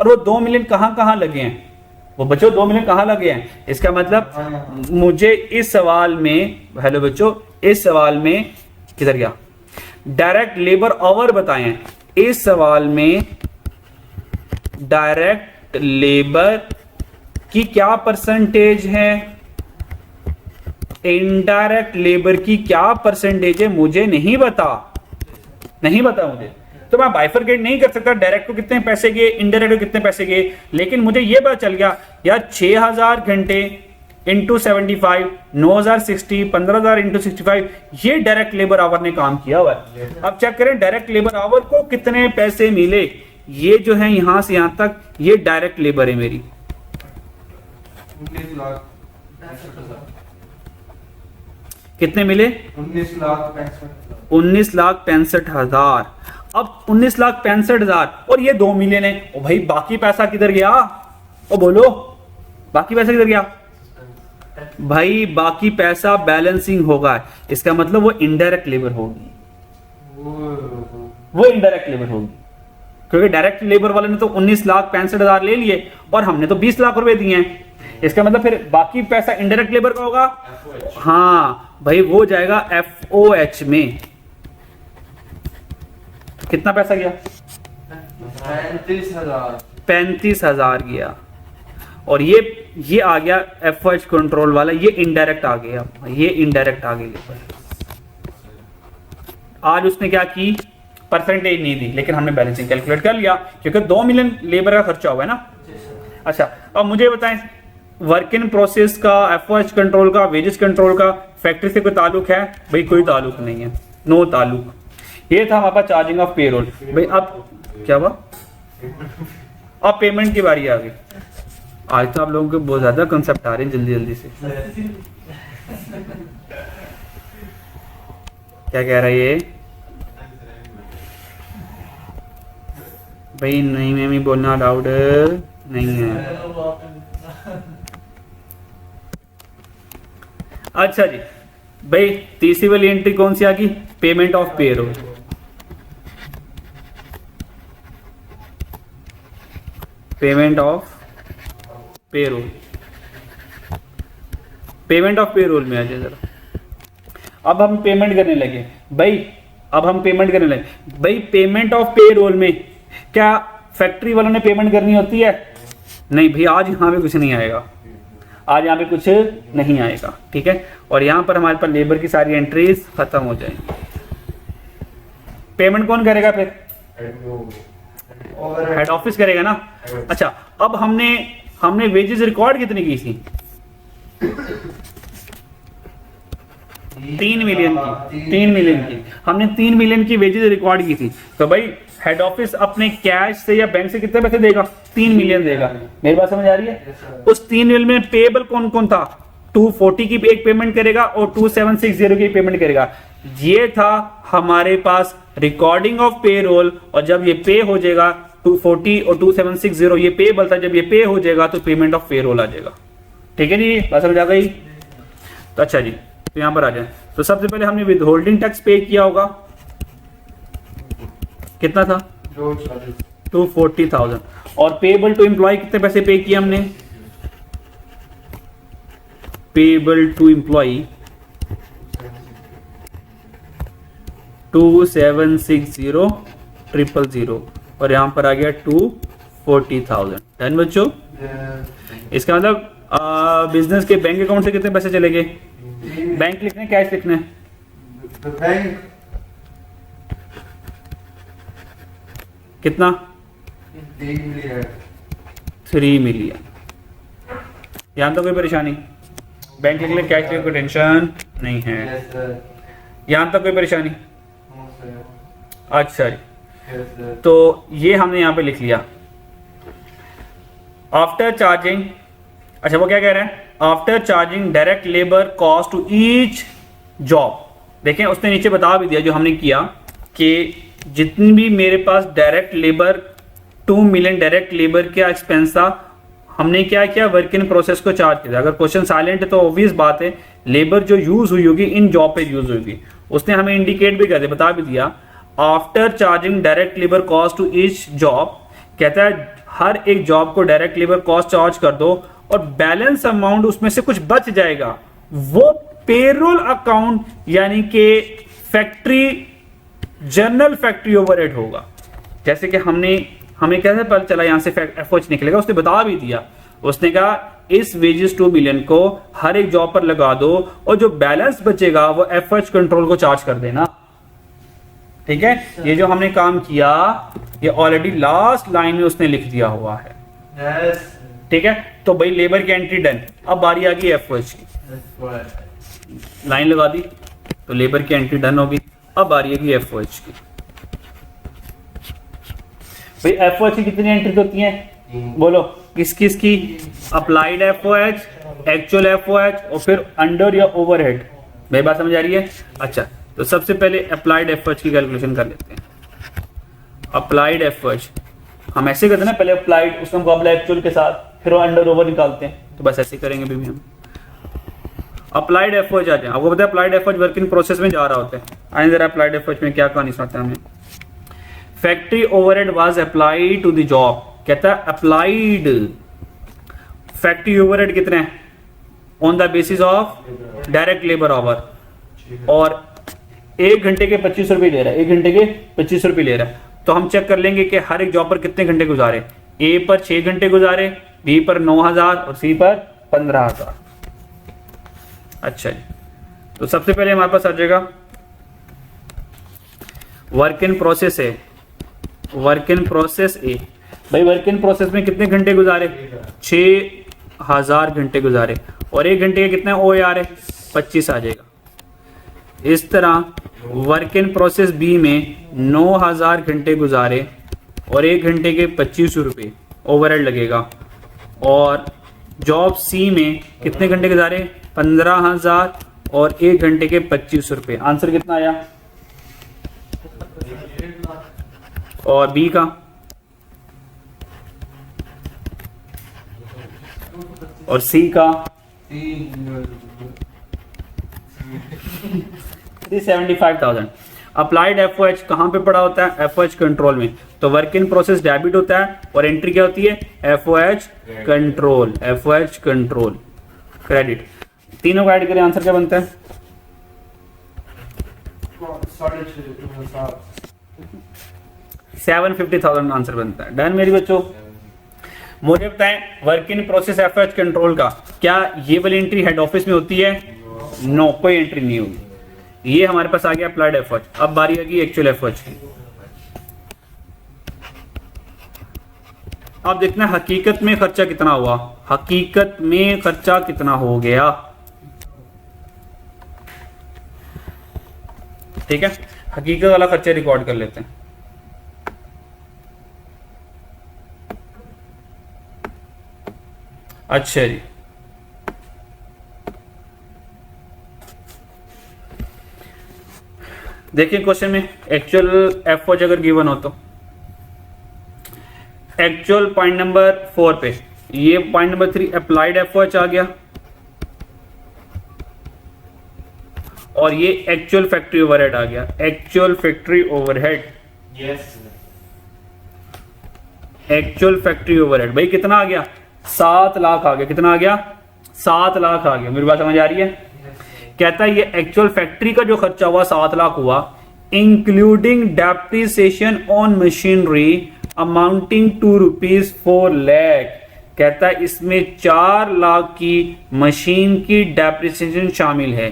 A: और वो 2 मिलियन कहाँ कहाँ लगे हैं, वो बच्चों 2 मिलियन कहाँ लगे हैं। इसका मतलब मुझे इस सवाल में, हेलो बच्चों, इस सवाल में किधर गया, डायरेक्ट लेबर आवर बताएं। इस सवाल में डायरेक्ट लेबर की क्या परसेंटेज है, इनडायरेक्ट लेबर की क्या परसेंटेज है, मुझे नहीं पता, नहीं पता मुझे। तो मैं बाइफरकेट नहीं कर सकता डायरेक्ट को कितने पैसे गए, इनडायरेक्ट को कितने पैसे गए, लेकिन मुझे यह पता चल गया यार 6000 घंटे इंटू 75, 9,060, 15,000 इंटू 65, ये डायरेक्ट लेबर आवर ने काम किया हुआ है। अब चेक करें डायरेक्ट लेबर आवर को कितने पैसे मिले। ये जो है यहां से यहां तक ये डायरेक्ट लेबर है मेरी।
B: 19 लाख 65,000।
A: कितने मिले?
B: 19 लाख 65,000।
A: 19,65,000। अब 19,65,000 और ये 2 मिलियन है। ओ भाई बाकी पैसा किधर गया? ओ बोलो बाकी पैसा किधर गया? भाई बाकी पैसा बैलेंसिंग होगा, इसका मतलब वो इनडायरेक्ट लेबर होगी, वो इनडायरेक्ट लेबर होगी, क्योंकि डायरेक्ट लेबर वाले ने तो 19,65,000 ले लिए और हमने तो 20 लाख रुपए दिए हैं। इसका मतलब फिर बाकी पैसा इनडायरेक्ट लेबर का होगा। हाँ भाई वो जाएगा FOH में। कितना पैसा गया?
B: 35,000।
A: 35,000 गया। और ये आ गया FOH कंट्रोल वाला, ये इनडायरेक्ट आ गया, ये इनडायरेक्ट आ गया। आज उसने क्या की, परसेंटेज नहीं दी, लेकिन हमने बैलेंसिंग कैलकुलेट कर लिया क्योंकि 2 मिलियन लेबर का खर्चा हुआ है ना। अच्छा अब मुझे बताएं वर्क इन प्रोसेस का, FOH कंट्रोल का, वेजेस कंट्रोल का फैक्ट्री से कोई ताल्लुक है? भाई कोई ताल्लुक नहीं है, नो ताल्लुक। ये था हमारे पास चार्जिंग ऑफ पेरोल। भाई अब क्या हुआ? अब पेमेंट की बारी आ गई। आज तो आप लोगों के बहुत ज्यादा कंसेप्ट आ रहे हैं जल्दी जल्दी से। क्या कह रहा है ये? भाई नहीं में भी बोलना अलाउड नहीं है। अच्छा जी भाई तीसरी वाली एंट्री कौन सी आ गई? Payment of payroll. Payment of payroll, payment of payroll में आ जाए जरा। अब हम पेमेंट करने लगे भाई, अब हम पेमेंट करने लगे भाई। पेमेंट ऑफ पेरोल में क्या फैक्ट्री वालों ने पेमेंट करनी होती है? नहीं भाई आज यहाँ पे कुछ नहीं आएगा, आज यहाँ पे कुछ नहीं आएगा, ठीक है। और यहाँ पर हमारे पास लेबर की सारी एंट्रीज खत्म हो जाएंगी। पेमेंट कौन करेगा फिर? हेड ऑफिस करेगा ना। अच्छा अब हमने वेजेस रिकॉर्ड कितनी की थी? 3 मिलियन की, 3 मिलियन की हमने 3 मिलियन की वेजेस रिकॉर्ड की थी। तो भाई हेड ऑफिस अपने कैश से या बैंक से कितने पैसे देगा? 3 मिलियन देगा। मेरी बात समझ आ रही है? उस 3 मिलियन में पेएबल कौन कौन था? 240 की एक पेमेंट करेगा और 2760 की पेमेंट करेगा। ये था हमारे पास रिकॉर्डिंग ऑफ पेरोल। और जब ये पे हो जाएगा 240 और 2760 ये पेएबल था, जब ये पे हो जाएगा तो पेमेंट ऑफ पेरोल आ जाएगा। ठीक है जी, बात समझ आ गई? तो अच्छा जी, तो यहां पर आ जाए। तो सबसे पहले हमने विद होल्डिंग टैक्स पे किया होगा, कितना था? 240,000। और पेएबल टू एम्प्लॉय कितने पैसे पे किए हमने? पेएबल टू एम्प्लॉय 2760,000 और यहां पर आ गया 240,000। डन बच्चों? इसका मतलब बिजनेस के बैंक अकाउंट से कितने पैसे चले गए? बैंक लिखने कैश लिखने?
B: बैंक
A: कितना? 3 मिलियन। यहां तो कोई परेशानी? बैंक लिख ले, कैश लिखने कोई टेंशन नहीं है। यहां तक कोई परेशानी? अच्छा जी, तो ये हमने यहां पे लिख लिया। आफ्टर चार्जिंग, अच्छा वो क्या कह रहे हैं? After charging direct labour cost to each job. देखें उसने नीचे बता भी दिया जो हमने किया कि जितनी भी मेरे पास direct labour 2 million direct labour का एक्सपेंस था, हमने क्या किया? वर्क इन प्रोसेस को चार्ज किया। अगर क्वेश्चन साइलेंट है तो ऑब्वियस बात है लेबर जो यूज हुई होगी इन जॉब पे यूज होगी। उसने हमें इंडिकेट भी कर दिया, बता भी दिया। After charging direct labour cost to each job, कहता है हर एक जॉब को डायरेक्ट लेबर कॉस्ट चार्ज कर दो और बैलेंस अमाउंट उसमें से कुछ बच जाएगा, वो पेरोल अकाउंट यानी कि फैक्ट्री जनरल फैक्ट्री ओवरहेड होगा। जैसे कि हमें कैसे पता चला यहां से एफओएच निकलेगा? उसने बता भी दिया। उसने कहा इस वेजेस 2 मिलियन को हर एक जॉब पर लगा दो और जो बैलेंस बचेगा वो एफओएच कंट्रोल को चार्ज कर देना। ठीक है, ये जो हमने काम किया ये ऑलरेडी लास्ट लाइन में उसने लिख दिया हुआ है।
B: Yes.
A: ठीक है, तो भाई लेबर की एंट्री डन। अब बारी आ गई एफओएच की, लाइन लगा दी तो लेबर की एंट्री डन होगी। अब बारी आ गई एफओएच की। भाई एफओएच की कितनी एंट्रीज होती हैं बोलो, किस किस की? अप्लाइड एफओएच, एक्चुअल एफओएच और फिर अंडर या ओवरहेड। मेरी बात समझ आ रही है? अच्छा, तो सबसे पहले अप्लाइड एफओएच की कैलकुलेशन कर लेते हैं। अप्लाइड एफओएच हम ऐसे करते हैं ना, पहले अप्लाइड उसका मुकाबला एक्चुअल के साथ, फिर वो अंडर ओवर निकालते हैं, तो बस ऐसे करेंगे भी हम। अप्लाइड एफओएच आ जाए, आपको पता है applied FOH work in process में जा रहा होता है। आइए जरा अप्लाइड एफओएच में क्या कहानी सुनाते हैं हमें। Factory overhead was applied to the job. कहता है अप्लाइड फैक्ट्री ओवरहेड कितने हैं? On the basis of direct labour hour, और 1 घंटे के 25 रुपए ले रहा है, 1 घंटे के 25 रुपए ले रहा है। तो हम चेक कर लेंगे कि हर एक जॉब पर कितने घंटे गुजारे। ए पर 6 घंटे गुजारे, बी पर 9,000 और सी पर 15,000। अच्छा जी, तो सबसे पहले हमारे पास आ जाएगा वर्क इन प्रोसेस है, वर्क इन प्रोसेस ए। भाई वर्क इन प्रोसेस में कितने घंटे गुजारे? 6,000 घंटे गुजारे, और 1 घंटे के कितने ओ आ रहे? 25 आ जाएगा। इस तरह वर्क इन प्रोसेस बी में 9,000 घंटे गुजारे और 1 घंटे के 25 रुपये ओवरहेड लगेगा, और जॉब सी में कितने घंटे गुजारे? 15,000 और 1 घंटे के 25 रुपये। आंसर कितना आया? और बी का? और सी का? 375,000। अप्लाइड एफओएच कहाँ पे पड़ा होता है? एफओएच कंट्रोल में। तो वर्क इन प्रोसेस डेबिट होता है और एंट्री क्या होती है? FOH control, FOH control credit. तीनों का ऐड करें, आंसर क्या बनता है? 750,000 आंसर बनता है। डन मेरी बच्चों। मुझे बताएं work in process FOH control का क्या ये वाली एंट्री हेड ऑफिस में होती है? नो, कोई एंट्री नहीं होगी। ये हमारे पास आ गया अप्लाइड एफओएच। अब बारी आ गई एक्चुअल एफओएच की। अब देखना हकीकत में खर्चा कितना हुआ, हकीकत में खर्चा कितना हो गया। ठीक है, हकीकत वाला खर्चा रिकॉर्ड कर लेते हैं। अच्छा जी, देखिए क्वेश्चन में एक्चुअल एफओएच अगर गिवन हो तो एक्चुअल पॉइंट नंबर 4 पे, ये पॉइंट नंबर 3 अप्लाइड एफओएच आ गया, और ये एक्चुअल फैक्ट्री ओवरहेड आ गया। Actual factory overhead,
B: yes,
A: actual factory overhead भाई कितना आ गया? 7 लाख आ गया। कितना आ गया? 7 लाख आ गया। मेरी बात समझ आ रही है? कहता है ये एक्चुअल फैक्ट्री का जो खर्चा हुआ 7 लाख हुआ, including depreciation on machinery amounting to ₹4 lakh. कहता है इसमें 4 लाख की मशीन की डेप्रिसिएशन शामिल है।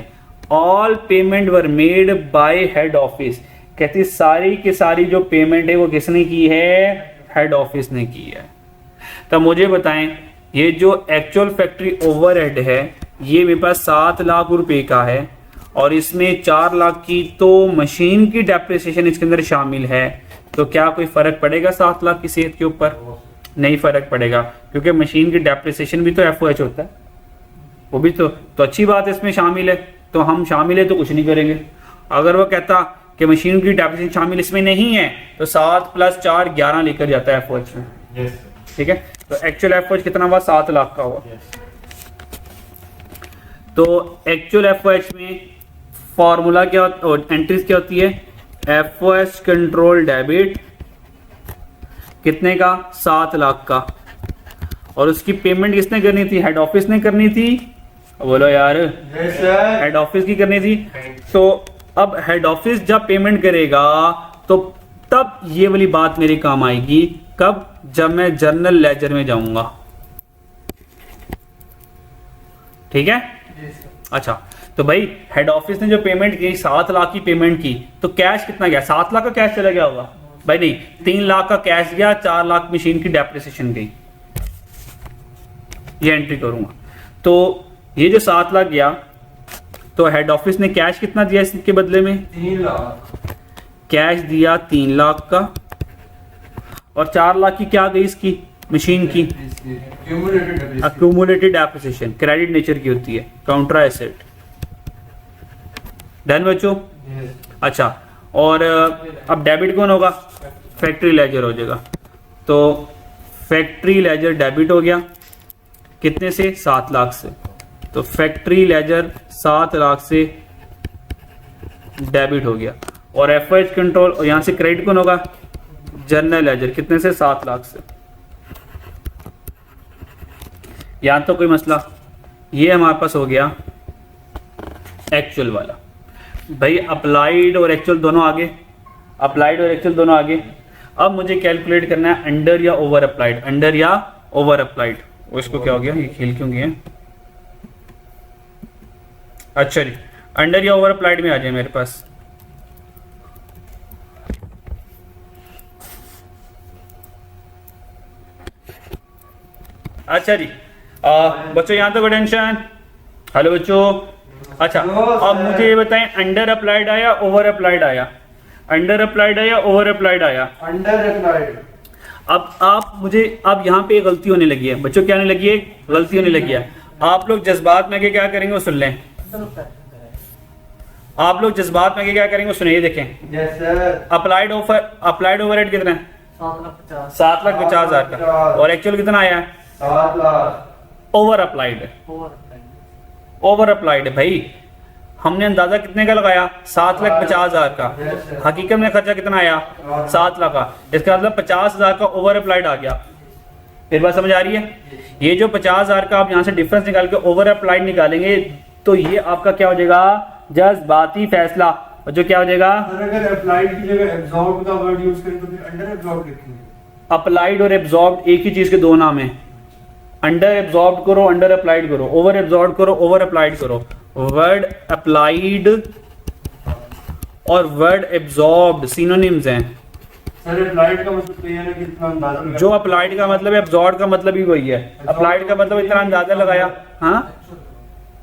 A: All payment were made by head office. कहती सारी की सारी जो पेमेंट है वो किसने की है? हेड ऑफिस ने की है। तो मुझे बताएं ये जो एक्चुअल फैक्ट्री ओवरहेड है ये मेरे पास 7 लाख रुपए का है, और इसमें 4 लाख की तो मशीन की डेप्रिसिएशन इसके अंदर शामिल है। तो क्या कोई फर्क पड़ेगा 7 लाख की सेहत के ऊपर? नहीं फर्क पड़ेगा, क्योंकि मशीन की डेप्रिसिएशन भी तो एफओएच होता है, वो भी तो अच्छी बात है इसमें शामिल है, तो हम शामिल है तो कुछ नहीं करेंगे। अगर वो कहता कि मशीन की डेप्रिसिएशन शामिल इसमें नहीं है तो 7 + 4 11 लेकर जाता है एफओएच में।
B: यस,
A: ठीक है, तो एक्चुअल एफओएच कितना हुआ? 7 लाख का हुआ।
B: यस।
A: तो एक्चुअल एफओएच में फॉर्मूला क्या होता, एंट्रीज क्या होती है? एफओएच कंट्रोल डेबिट कितने का? 7 लाख का, और उसकी पेमेंट किसने करनी थी? हेड ऑफिस ने करनी थी। बोलो यार,
B: यस सर।
A: हेड ऑफिस की करनी थी। तो अब हेड ऑफिस जब पेमेंट करेगा तो तब ये वाली बात मेरे काम आएगी। कब? जब मैं जर्नल लेजर में जाऊंगा। ठीक है, अच्छा, तो भाई हेड ऑफिस ने जो पेमेंट की 7 लाख की पेमेंट की, तो कैश कितना गया? 7 लाख का कैश चला गया होगा भाई? नहीं, 3 लाख का कैश गया, 4 लाख मशीन की डेप्रिसिएशन गई। ये एंट्री करूंगा। तो ये जो 7 लाख गया, तो हेड ऑफिस ने कैश कितना दिया इसके बदले में?
B: 3 लाख।
A: कैश दिया 3 लाख का, और 4 लाख की क्या गई इसकी मशीन की? अक्यूमुलेटेड एप्रिसिएशन, क्रेडिट नेचर की होती है, काउंटर एसेट। डन बच्चों? अच्छा, और अब डेबिट कौन होगा? फैक्ट्री लेजर हो जाएगा। तो फैक्ट्री लेजर डेबिट हो गया, कितने से? 7 लाख से। तो फैक्ट्री लेजर 7 लाख से डेबिट हो गया, और एफएच कंट्रोल, और यहां से क्रेडिट कौन होगा? जर्नल लेजर, कितने से? 7 लाख से। यहां तो कोई मसला? ये हमारे पास हो गया एक्चुअल वाला। भाई अप्लाइड और एक्चुअल दोनों आगे, अप्लाइड और एक्चुअल दोनों आगे। अब मुझे कैलकुलेट करना है अंडर या ओवर अप्लाइड, अंडर या ओवर अप्लाइड। उसको क्या हो गया, ये खेल क्यों गया? अच्छा जी, अंडर या ओवर अप्लाइड में आ जाए मेरे पास। अच्छा जी, बच्चों यहाँ तो कोई टेंशन? हेलो बच्चों। अच्छा, अब मुझे ये बताएं, अंडर अप्लाइड आया, ओवर अप्लाइड आया? अंडर अप्लाइड आया, ओवर अप्लाइड आया?
B: Under applied.
A: अब आप मुझे, अब यहाँ पे गलती होने लगी है बच्चों, क्या होने लगी है? गलती होने लगी है। आप लोग जज्बात में आके क्या करेंगे वो सुन लें। आप लोग जज्बात में आके क्या करेंगे वो सुनिए, ये देखें।
B: Yes sir.
A: अप्लाइड ओवरहेड कितना है? 7,50,000 का, और एक्चुअल कितना आया है?
B: 7 लाख।
A: ओवर अप्लाइड है, ओवर अप्लाइड है भाई। हमने अंदाजा कितने का लगाया? 7,50,000 का। हकीकत में खर्चा कितना आया? 7 लाख का। इसका मतलब 50,000 का ओवर अप्लाइड आ गया। फिर बात समझ आ रही है? ये जो 50,000 का आप यहाँ से डिफरेंस निकाल के ओवर अप्लाइड निकालेंगे, तो ये आपका क्या हो जाएगा? जज्बाती फैसला। और जो क्या हो जाएगा?
B: अगर अप्लाइड की जगह एब्जॉर्ब का वर्ड यूज करें तो फिर अंडर एब्जॉर्ब लिखेंगे।
A: अप्लाइड और एब्जॉर्ब एक ही चीज के दो नाम है। अंडर एब्जॉर्ब करो, अंडर अप्लाइड करो, ओवर एब्जॉर्ब करो, ओवर अप्लाइड करो। वर्ड अप्लाइड और वर्ड एब्जॉर्ब्ड सिनोनिम्स हैं।
B: सर अप्लाइड का मतलब ये है कि इतना अंदाजा लगा।
A: जो अप्लाइड का मतलब है, एब्जॉर्ब का मतलब ही वही है। अप्लाइड का मतलब इतना अंदाजा लगाया, हाँ।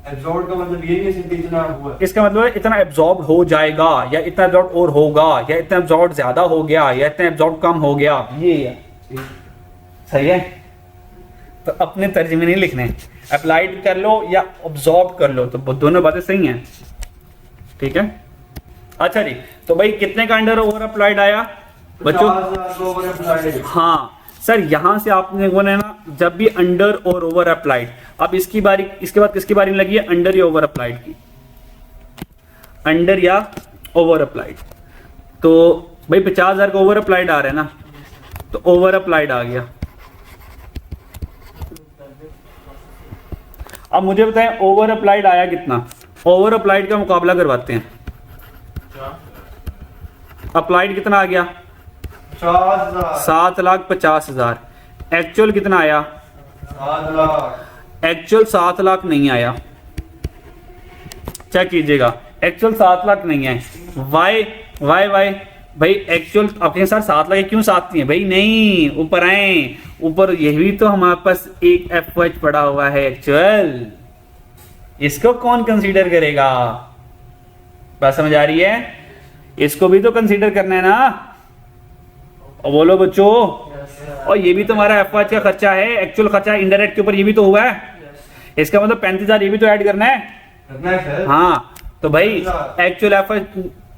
B: एब्जॉर्ब का मतलब ये नहीं सिर्फ इतना हुआ।
A: इसका मतलब है इतना एब्जॉर्ब हो जाएगा, या इतना एब्जॉर्ब और होगा, या इतना एब्जॉर्ब ज्यादा हो गया, या इतना एब्जॉर्ब कम हो गया। ये है, सही है। तो अपने तर्जुमे नहीं लिखने, अप्लाइड कर लो या ऑब्जॉर्ब कर लो, तो दोनों बातें सही हैं। ठीक है, अच्छा जी। तो भाई कितने का अंडर ओवर अप्लाइड आया बच्चों? हाँ सर, यहां से आपने बोला है ना, जब भी अंडर और ओवर अप्लाइड। अब इसकी बारी, इसके बाद किसकी बारी में लगी है? अंडर या ओवर अप्लाइड की। अंडर या ओवर अप्लाइड। तो भाई 50,000 का ओवर अप्लाइड आ रहा है ना, तो ओवर अप्लाइड आ गया। अब मुझे बताएं ओवर अप्लाइड आया कितना? ओवर अप्लाइड का मुकाबला करवाते हैं। अप्लाइड कितना आ गया? 7,50,000। एक्चुअल कितना आया?
B: 7 लाख।
A: एक्चुअल 7 लाख नहीं आया, चेक कीजिएगा। एक्चुअल 7 लाख नहीं है। वाई वाई वाई भाई, एक्चुअल आपके सर 7 लाख क्यों साथ नहीं है भाई? नहीं, ऊपर आए, ऊपर यही तो हमारे पास एक एफएच पड़ा हुआ है एक्चुअल। इसको कौन कंसीडर करेगा? बात समझ आ रही है? इसको भी तो कंसीडर करना है ना। और बोलो बच्चों, और ये भी तो हमारा एफएच का खर्चा है, एक्चुअल खर्चा इनडायरेक्ट के ऊपर ये भी तो हुआ है। इसका मतलब 35,000 ये भी तो ऐड करना है। हाँ, तो भाई एक्चुअल एफएच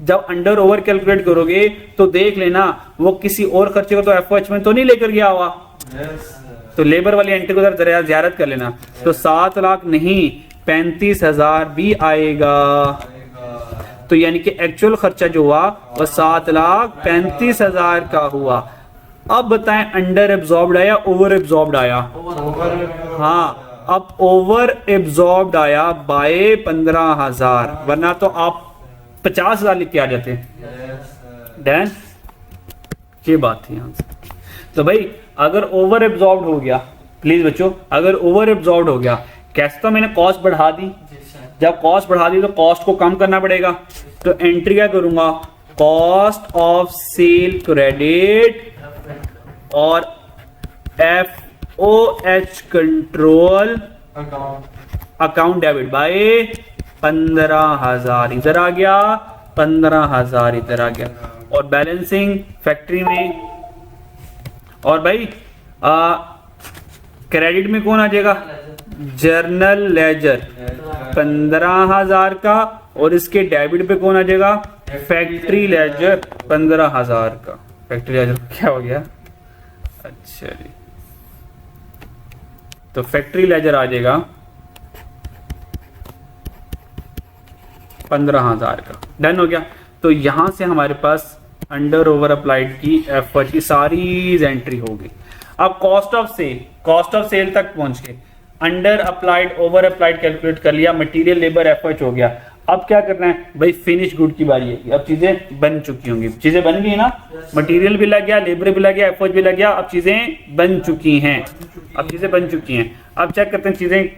A: जब अंडर ओवर कैलकुलेट करोगे तो देख लेना वो किसी और खर्चे को तो एफएच में तो नहीं लेकर गया हुआ। तो लेबर वाली एंट्री को जरा ज़ियारत कर लेना। तो 7 लाख नहीं, 35,000 भी आएगा। तो यानी कि एक्चुअल खर्चा जो हुआ वो 7,35,000 का हुआ। अब बताएं अंडर एब्जॉर्ब्ड आया, ओवर एब्जॉर्ब्ड आया? हाँ, अब ओवर एब्जॉर्ब्ड आया बाय 15,000, वरना तो आप 50,000 लिख के आ जाते। डन, ये बात थी यहाँ से। तो भाई अगर ओवर एब्जॉर्ब्ड हो गया, प्लीज बच्चों, अगर ओवर एब्जॉर्ब्ड हो गया, कैसे तो मैंने कॉस्ट बढ़ा दी। जब कॉस्ट बढ़ा दी तो कॉस्ट को कम करना पड़ेगा। तो एंट्री क्या करूंगा? कॉस्ट ऑफ सेल क्रेडिट और F OH control account debit bye 15,000 इधर आ गया, 15,000 इधर आ गया। और बैलेंसिंग फैक्ट्री में, और भाई क्रेडिट में कौन आ जाएगा? जर्नल लेजर 15,000 का, और इसके डेबिट पे कौन आ जाएगा? फैक्ट्री लेजर 15,000 का। फैक्ट्री लेजर क्या हो गया? अच्छा जी, तो फैक्ट्री लेजर आ जाएगा 15,000 का। डन हो गया। तो यहां से हमारे पास अंडर ओवर अप्लाइड की एफर्ट की सारी एंट्री होगी। अब कॉस्ट ऑफ सेल तक पहुंच के under applied over applied calculate कर लिया, मटेरियल लेबर एफर्ट हो गया। अब क्या करना है भाई? फिनिश गुड की बारी है। अब चीजें बन चुकी होंगी, चीजें बन गई ना, मटेरियल भी लग गया, लेबर भी लग गया, एफर्ट भी लग गया, अब चीजें बन चुकी हैं। अब चीजें बन चुकी हैं। अब चेक करते हैं चीजें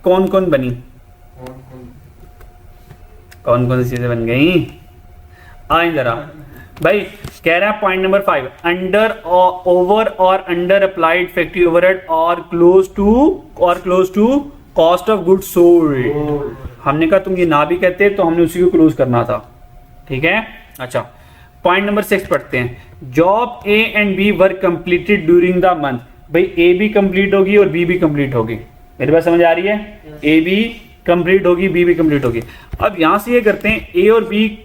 A: कौन कौन बनी, कौन कौन सी चीजें बन गई। आए जरा भाई, कह रहा है पॉइंट नंबर 5, अंडर ओवर और अंडर अप्लाइड फैक्ट्री ओवरहेड और close to cost of goods sold. हमने कहा तुम ये ना भी कहते तो हमने उसी को क्लोज करना था, ठीक है। अच्छा, पॉइंट नंबर 6 पढ़ते हैं। Job a and b work completed during the month. भाई ए भी कंप्लीट होगी और बी भी कंप्लीट होगी। मेरी बात समझ आ रही है? ए भी कंप्लीट होगी, बी भी कंप्लीट होगी। अब यहां से ये करते हैं, ए और बी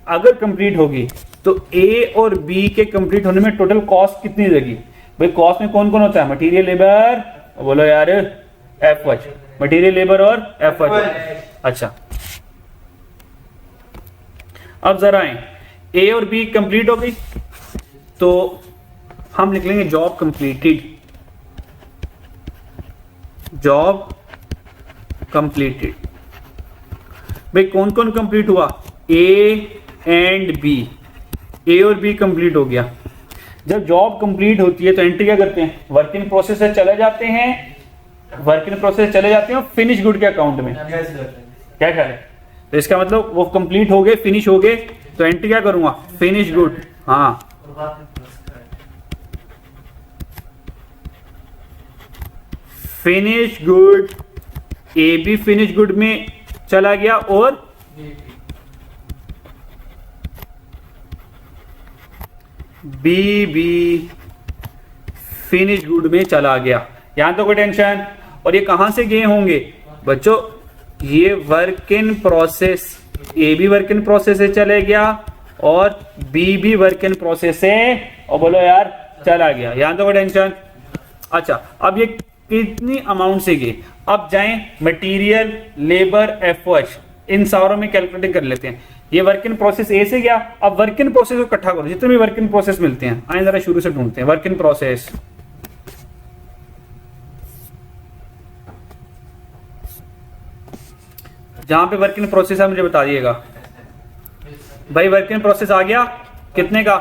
A: अगर कंप्लीट होगी तो ए और बी के कंप्लीट होने में टोटल कॉस्ट कितनी लगी? भाई कॉस्ट में कौन कौन होता है? मटेरियल लेबर, बोलो यार, एफएच, मटेरियल लेबर और एफएच। अच्छा, अब जरा आए, ए और बी कंप्लीट हो गई तो हम लिख लेंगे जॉब कंप्लीटेड, जॉब कंप्लीटेड। भाई कौन कौन कंप्लीट हुआ? ए एंड बी, ए और बी कंप्लीट हो गया। जब जॉब कंप्लीट होती है तो एंट्री क्या करते हैं? वर्क इन प्रोसेस से चले जाते हैं, वर्क इन प्रोसेस चले जाते हैं फिनिश गुड के अकाउंट में। क्या ख्याल है? तो इसका मतलब वो कंप्लीट हो गए, फिनिश हो गए, तो एंट्री क्या करूंगा? Finish good. हाँ, फिनिश गुड, ए भी फिनिश गुड में चला गया और बी भी फिनिश गुड में चला गया। यहां तो कोई टेंशन। और ये कहां से गए होंगे बच्चों? ये वर्क इन प्रोसेस, ए भी वर्क इन प्रोसेस से चले गया और बी भी वर्क इन प्रोसेस से, और बोलो यार, चला गया। यहां तो कोई टेंशन। अच्छा, अब ये कितनी अमाउंट से गए? अब जाएं मटेरियल लेबर एफर्ट, इन सारों में कैलकुलेटिंग कर लेते हैं। ये वर्क इन प्रोसेस ए से गया। अब वर्क इन प्रोसेस को इकट्ठा करो, जितने भी वर्क इन प्रोसेस मिलते हैं। आए जरा शुरू से ढूंढते हैं वर्क इन प्रोसेस। जहां पे वर्क इन प्रोसेस है मुझे बता दिएगा। भाई वर्क इन प्रोसेस आ गया कितने का?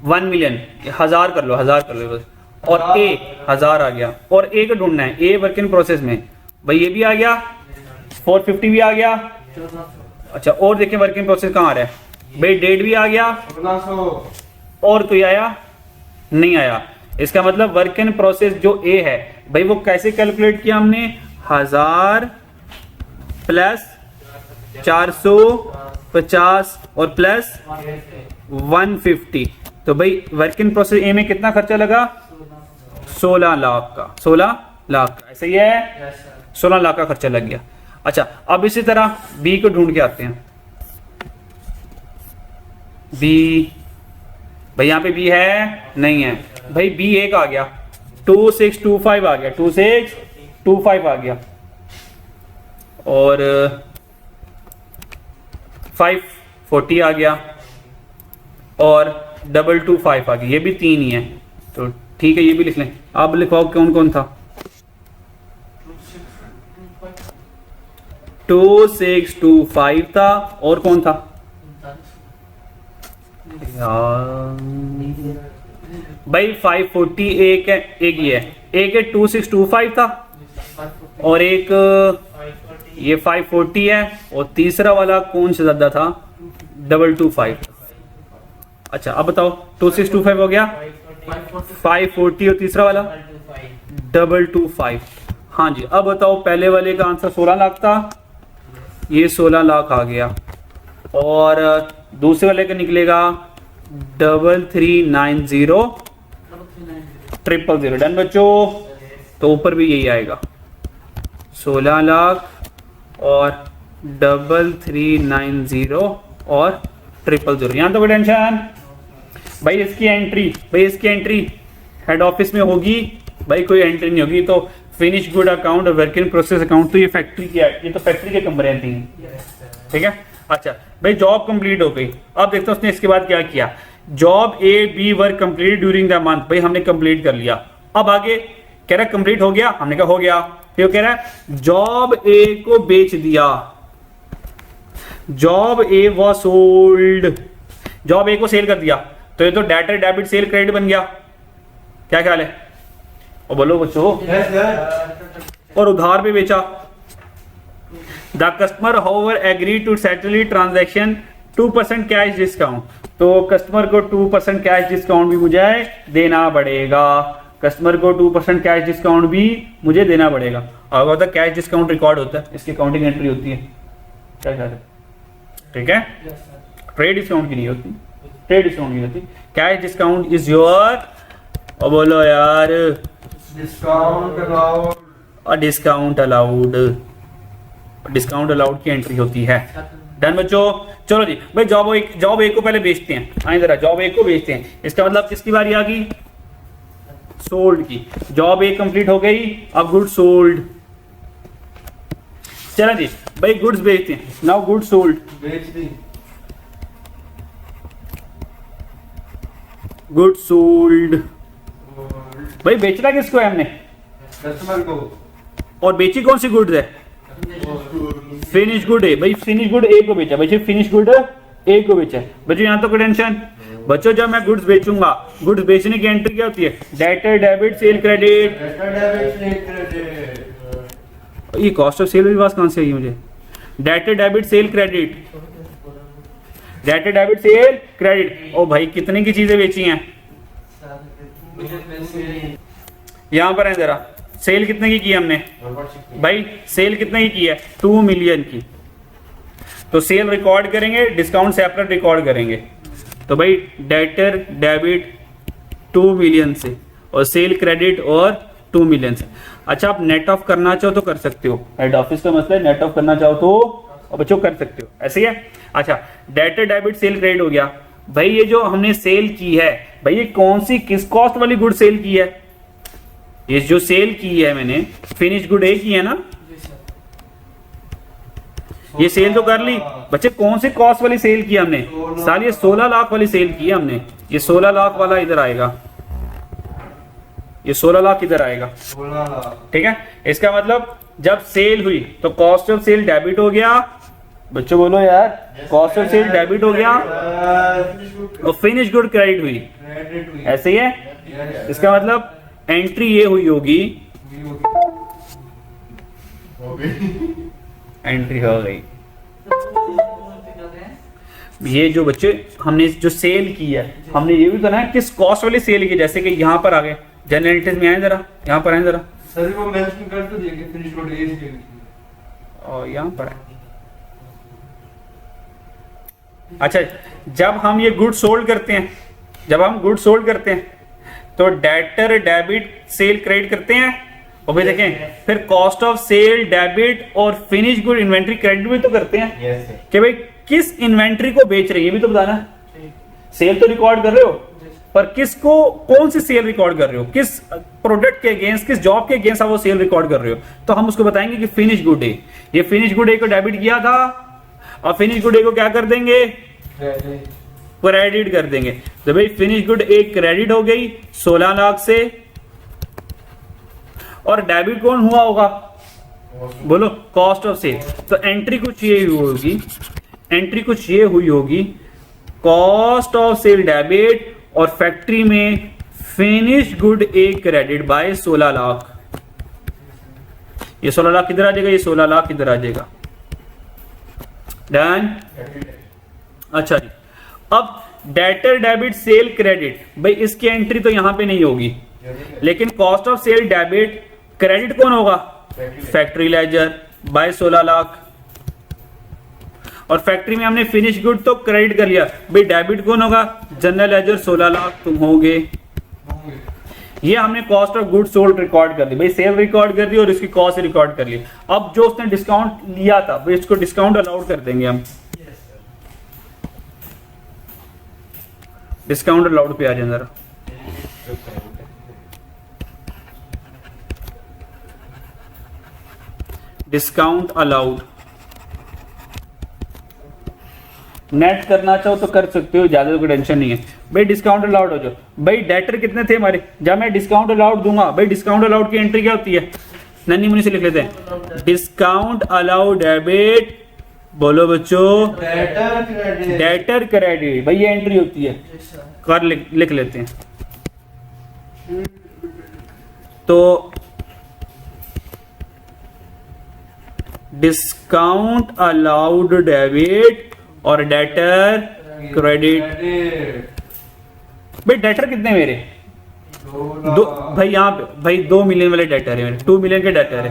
A: 1 मिलियन। 1000 कर लो, 1000 कर लो बस। और ए 1000 आ गया, और ए को ढूंढना है। ए वर्क इन प्रोसेस में भाई ये भी आ गया, 450 भी आ गया। अच्छा, और देखें वर्क इन प्रोसेस कहाँ आ रहा है? भाई डेट भी आ गया, और कोई आया नहीं आया। इसका मतलब वर्क इन प्रोसेस जो ए है भाई वो कैसे कैलकुलेट किया हमने? 1000 प्लस 450 और प्लस 150। तो भाई वर्क इन प्रोसेस ए में कितना खर्चा लगा? 16 लाख का। 16 लाख का, ऐसे ही है, 16 लाख का खर्चा लग गया। अच्छा, अब इसी तरह बी को ढूंढ के आते हैं। बी, भाई यहां पे बी है नहीं है? भाई बी एक आ गया, 2625 आ गया, 2625 आ गया, और 540 आ गया, और 225 आ गया। ये भी 3 ही है, तो ठीक है, ये भी लिख लें। आप लिखवाओ कौन कौन था? 2625 था, और कौन था भाई? 540 एक है, एक ही है, एक है 2625 था, और एक ये 540 है, और तीसरा वाला कौन सा ज्यादा था? 225। अच्छा, अब बताओ, 2625 हो गया, 540 और तीसरा वाला 225। हाँ जी, अब बताओ पहले वाले का आंसर 16 लाख था, ये 16 लाख आ गया, और दूसरे वाले का निकलेगा 3390 000। डन बच्चों, तो ऊपर भी यही आएगा 16 लाख और 3390 और 000। यहाँ तो कोई टेंशन भाई, इसकी एंट्री हेड ऑफिस में होगी भाई, कोई एंट्री नहीं होगी। तो फिनिश गुड अकाउंट और वर्क इन प्रोसेस अकाउंट, तो ये फैक्ट्री की है, ये तो फैक्ट्री के कंपनी है, ठीक है। अच्छा भाई, जॉब कंप्लीट हो गई। अब देखते हैं उसने इसके बाद क्या किया। Job a b work complete during the month, भाई हमने कंप्लीट कर लिया। अब आगे कह रहा है कंप्लीट हो गया, हमने कहा हो गया। फिर कह रहा है जॉब ए को बेच दिया, job A was sold, job A को सेल कर दिया, तो ये तो डेटर डेबिट सेल क्रेडिट बन गया। क्या ख्याल है, और बोलो बच्चों। और उधार पे बेचा। The customer however agree to settle transaction 2% cash discount, तो कस्टमर को 2% कैश डिस्काउंट भी मुझे देना पड़ेगा, कस्टमर को 2% कैश डिस्काउंट भी मुझे देना पड़ेगा। और होता कैश डिस्काउंट रिकॉर्ड होता है, इसकी अकाउंटिंग एंट्री होती है। क्या ख्याल है, ठीक है। ट्रेड डिस्काउंट की नहीं होती, ट्रेड डिस्काउंट की होती, कैश डिस्काउंट इज योर, और बोलो यार
B: डिस्काउंट अलाउड,
A: और डिस्काउंट अलाउड, डिस्काउंट अलाउड की एंट्री होती है। डन बच्चों, चलो जी भाई, जॉब ए को पहले बेचते हैं। आए जरा, जॉब ए को बेचते हैं, इसका मतलब किसकी बारी आ गई, सोल्ड की। जॉब ए कंप्लीट हो गई, अब गुड सोल्ड। चलो जी भाई, गुड्स बेचते हैं। नाउ गुड सोल्ड,
B: बेच दी,
A: गुड सोल्ड। भाई बेचना किसको है हमने,
B: कस्टमर को,
A: और बेची कौन सी गुड्स है, फिनिश गुड है। भाई फिनिश गुड ए को बेचा, बच्चे फिनिश गुड ए को बेचा। बच्चों यहाँ तो कोई टेंशन। बच्चों जब मैं गुड्स बेचूंगा, गुड्स बेचने की एंट्री क्या होती है, डेटर डेबिट सेल क्रेडिट। ये कॉस्ट ऑफ सेल वाली कहां से आई मुझे, debtor debit sale credit, debtor debit sale credit. ओ भाई कितने की चीजें बेची हैं, यहां पर है जरा, सेल कितने की है हमने, भाई सेल कितने की है, 2 मिलियन की। तो सेल रिकॉर्ड करेंगे, डिस्काउंट सेपरेट रिकॉर्ड करेंगे। तो भाई डेटर डेबिट 2 मिलियन से, और सेल क्रेडिट और 2 मिलियन से। अच्छा, आप नेट ऑफ करना चाहो तो कर सकते हो, हेड ऑफिस का मसला है, नेट ऑफ करना चाहो तो और बच्चों कर सकते हो, ऐसे ही है। अच्छा, डेटर डेबिट सेल क्रेडिट हो गया। भाई ये जो हमने सेल की है, भाई ये कौन सी किस कॉस्ट वाली गुड सेल की है, ये जो सेल की है मैंने, फिनिश गुड ए की है ना, ये सेल तो कर ली बच्चे, कौन सी कॉस्ट वाली सेल की हमने, साल ये 16 लाख वाली सेल की है हमने। ये 16 लाख वाला इधर आएगा, ये 16 लाख इधर आएगा,
B: 16 लाख,
A: ठीक है। इसका मतलब जब सेल हुई तो कॉस्ट ऑफ सेल डेबिट हो गया, बच्चों बोलो यार, कॉस्ट ऑफ सेल डेबिट हो गया और फिनिश गुड क्रेडिट हुई, ऐसे ही है। इसका मतलब एंट्री ये हुई होगी, एंट्री हो गई। ये जो बच्चे हमने जो सेल की है, हमने ये भी तो ना किस कॉस्ट वाली सेल की, जैसे कि यहाँ पर आ गए जनरल एंट्रीज में आए जरा, यहाँ पर आए जरा,
B: सर वो मेंशन कर तो दिया कि फिनिश गुड ए सेल,
A: और यहाँ पर है। अच्छा, जब हम ये गुड सोल्ड करते हैं, जब हम गुड सोल्ड करते हैं तो डेटर डेबिट सेल क्रेडिट करते हैं, और फिर देखें फिर कॉस्ट ऑफ सेल डेबिट और फिनिश गुड इन्वेंट्री क्रेडिट भी तो करते हैं कि भाई किस इन्वेंट्री को बेच रहे हैं, ये भी तो बताना। सेल तो रिकॉर्ड कर रहे हो, पर किसको, कौन सी सेल रिकॉर्ड कर रहे हो, किस प्रोडक्ट के अगेंस्ट, किस जॉब के अगेंस्ट आप वो सेल रिकॉर्ड कर रहे हो, तो हम उसको बताएंगे कि फिनिश गुड ए। ये फिनिश गुड ए को डेबिट किया था, और फिनिश गुड ए को क्या कर देंगे, क्रेडिट कर देंगे। तो भाई फिनिश गुड ए क्रेडिट हो गई 16 लाख से, और डेबिट कौन हुआ होगा, बोलो, कॉस्ट ऑफ सेल। तो एंट्री कुछ ये हुई होगी, एंट्री कुछ ये हुई होगी, कॉस्ट ऑफ सेल डेबिट और फैक्ट्री में finish good a credit by 16 lakh. ये 16 लाख किधर आ जाएगा, ये 16 लाख किधर आ जाएगा। डन। अच्छा जी, अब डेटर डेबिट सेल क्रेडिट, भाई इसकी एंट्री तो यहां पे नहीं होगी, लेकिन cost of sale debit credit कौन होगा? Factory ledger by 16 lakh. और फैक्ट्री में हमने फिनिश गुड तो क्रेडिट कर लिया, भाई डेबिट कौन होगा? जनरल लेजर 16 लाख तुम होगे। ये हमने cost of good sold record कर दी, भाई सेल रिकॉर्ड कर दी और इसकी कॉस्ट रिकॉर्ड कर ली। अब जो उसने डिस्काउंट लिया था भाई इसको डिस्काउंट अलाउड कर देंगे हम। डिस्काउंट अलाउड पे आ जाए जरा। डिस्काउंट अलाउड नेट करना चाहो तो कर सकते हो, ज्यादा कोई टेंशन नहीं है भाई। डिस्काउंट अलाउड हो जाओ भाई। डेटर कितने थे हमारे? जब मैं डिस्काउंट अलाउड दूंगा भाई, डिस्काउंट अलाउड की एंट्री क्या होती है? नन्ही मुनि से लिख लेते हैं, डिस्काउंट अलाउड डेबिट, बोलो बच्चों, डेटर क्रेडिट, भाई ये एंट्री होती है। कर लिख लेते हैं। तो डिस्काउंट अलाउड डेबिट और डेटर क्रेडिट। भाई डेटर कितने मेरे? दो भाई, यहाँ पे भाई 2 मिलियन वाले डेटर है मेरे, 2 मिलियन के डेटर है।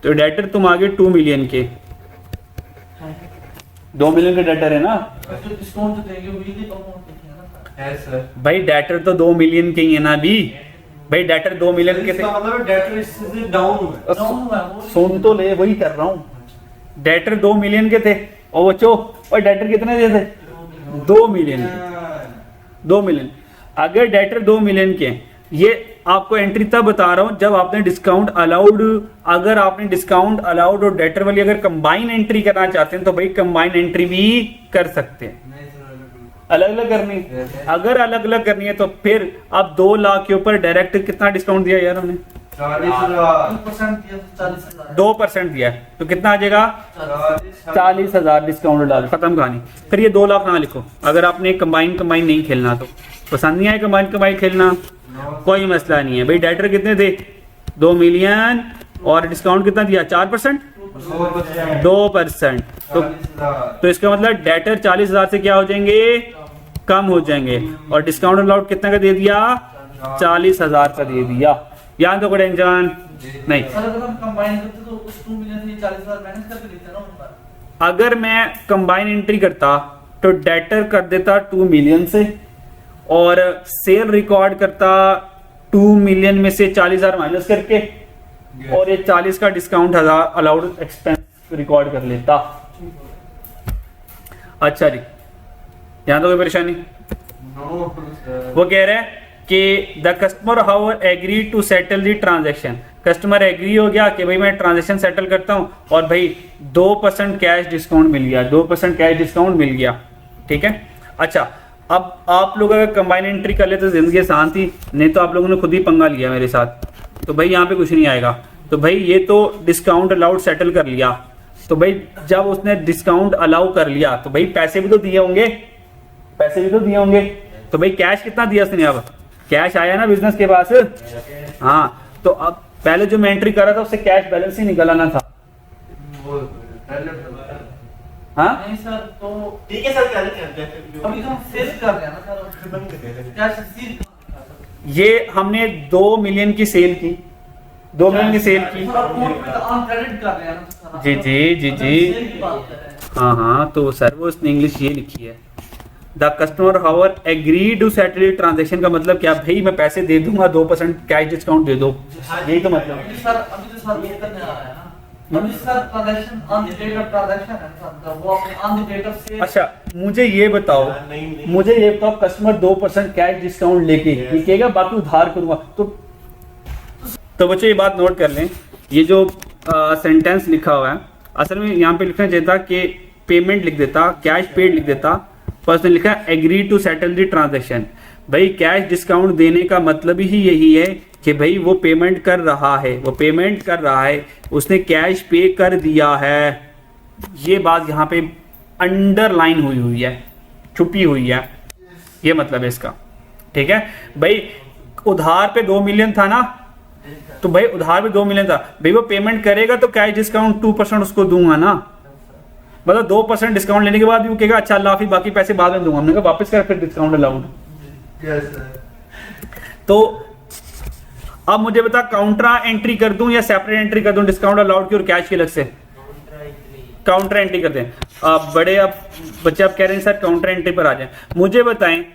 A: तो डेटर तुम आगे 2 मिलियन के, 2 मिलियन के डेटर है ना भाई। डेटर तो 2 मिलियन के ही है ना अभी भाई। डेटर 2 मिलियन के थे,
B: मतलब डेटर इससे डाउन हुआ।
A: सुन तो ले, वही कर रहा हूँ। डेटर 2 मिलियन के थे और बच्चों, और डेटर कितने दे थे? 2 मिलियन के। 2 मिलियन। अगर डेटर 2 मिलियन के, ये आपको एंट्री तब बता रहा हूं जब आपने डिस्काउंट अलाउड, अगर आपने डिस्काउंट अलाउड और डेटर वाली अगर कंबाइन एंट्री करना चाहते हैं तो भाई कंबाइन एंट्री भी कर सकते हैं। अलग अलग करनी, अगर अलग अलग करनी है तो फिर आप 2 लाख के ऊपर डायरेक्ट कितना डिस्काउंट दिया यार हमने? 2% दिया है तो कितना आ जाएगा? 40,000 डिस्काउंट डाल, खत्म कहानी। फिर ये 2 लाख ना लिखो अगर आपने कंबाइन नहीं खेलना तो। पसंद नहीं आए कंबाइन खेलना, कोई मसला नहीं है भाई। डेटर कितने थे? 2 मिलियन और डिस्काउंट कितना दिया? 4%, 2%। तो इसका मतलब डेटर 40,000 से क्या हो जाएंगे? कम हो जाएंगे। और डिस्काउंट अलाउड कितना का दे दिया? 40,000 का दे दिया। यहाँ तो कोई टेंशन नहीं। अगर मैं कंबाइन एंट्री करता तो डेटर कर देता 2 मिलियन से और सेल रिकॉर्ड करता 2 मिलियन में से 40,000 माइनस करके, और ये 40 का डिस्काउंट अलाउड एक्सपेंस रिकॉर्ड कर लेता। अच्छा जी, यहाँ तो कोई परेशानी? वो कह रहे हैं कि the customer however agree to settle the transaction. Customer agree हो गया कि भाई मैं ट्रांजेक्शन सेटल करता हूं और भाई 2% कैश डिस्काउंट मिल गया, 2% कैश डिस्काउंट मिल गया। ठीक है। अच्छा, अब आप लोग अगर कंबाइन एंट्री कर ले तो जिंदगी आसान थी, नहीं तो आप लोगों ने खुद ही पंगा लिया मेरे साथ। तो भाई यहाँ पे कुछ नहीं आएगा। तो भाई ये तो डिस्काउंट अलाउड सेटल कर लिया, तो भाई जब उसने डिस्काउंट अलाउ कर लिया तो भाई पैसे भी तो दिए होंगे, पैसे भी तो दिए होंगे। तो भाई कैश कितना दिया उसने? अब कैश आया ना बिजनेस के पास। हाँ, तो अब पहले जो मैं एंट्री कर रहा था उससे कैश बैलेंस ही निकल आना था। हाँ
C: नहीं सर, तो ठीक है सर, अभी तो हम सेल कर रहे हैं ना सर।
A: ये हमने 2 मिलियन की सेल की, 2 मिलियन की सेल की। जी जी जी जी, हाँ हाँ, तो सर वो उसने इंग्लिश ये लिखी है, the customer however agree to settle transaction का मतलब क्या? भाई मैं पैसे दे दूंगा, 2% कैश डिस्काउंट दे दो, यही तो मतलब।
C: सर अभी तो सर ये करने आ रहा है ना, अभी sir transaction on the date of transaction है सर, वो अपने on the date of sale.
A: अच्छा, मुझे ये बताओ, कस्टमर 2% कैश डिस्काउंट लेके ये कहेगा बाकी उधार करूंगा, तो बच्चों ये बात नोट कर लें, ये जो सेंटेंस लिखा हुआ है असल में यहाँ पे लिखना चाहिए था कि पेमेंट लिख देता, कैश पेड लिख देता, पर उसने लिखा agree to settle the transaction. भाई कैश डिस्काउंट देने का मतलब ही यही है कि भाई वो पेमेंट कर रहा है, वो पेमेंट कर रहा है, उसने कैश पे कर दिया है। ये बात यहाँ पे अंडरलाइन हुई है, छुपी हुई है, ये मतलब है इसका। ठीक है भाई, उधार पे 2 मिलियन था ना, तो भाई उधार पे 2 मिलियन था, भाई वो पेमेंट करेगा तो कैश डिस्काउंट 2% उसको दूंगा ना। मतलब 2% डिस्काउंट लेने के बाद भी वो कहेगा अच्छा अल्लाह हाफिज़, बाकी पैसे बाद में दूंगा। हमने कहा वापस कर फिर डिस्काउंट अलाउड।
B: Yes sir.
A: तो अब मुझे बता काउंटर एंट्री कर दूं या सेपरेट एंट्री कर दूं डिस्काउंट अलाउड की और कैश की अलग से? काउंटर एंट्री करते हैं। अब बड़े अब बच्चे आप कह रहे हैं सर काउंटर एंट्री पर आ जाए। मुझे बताएं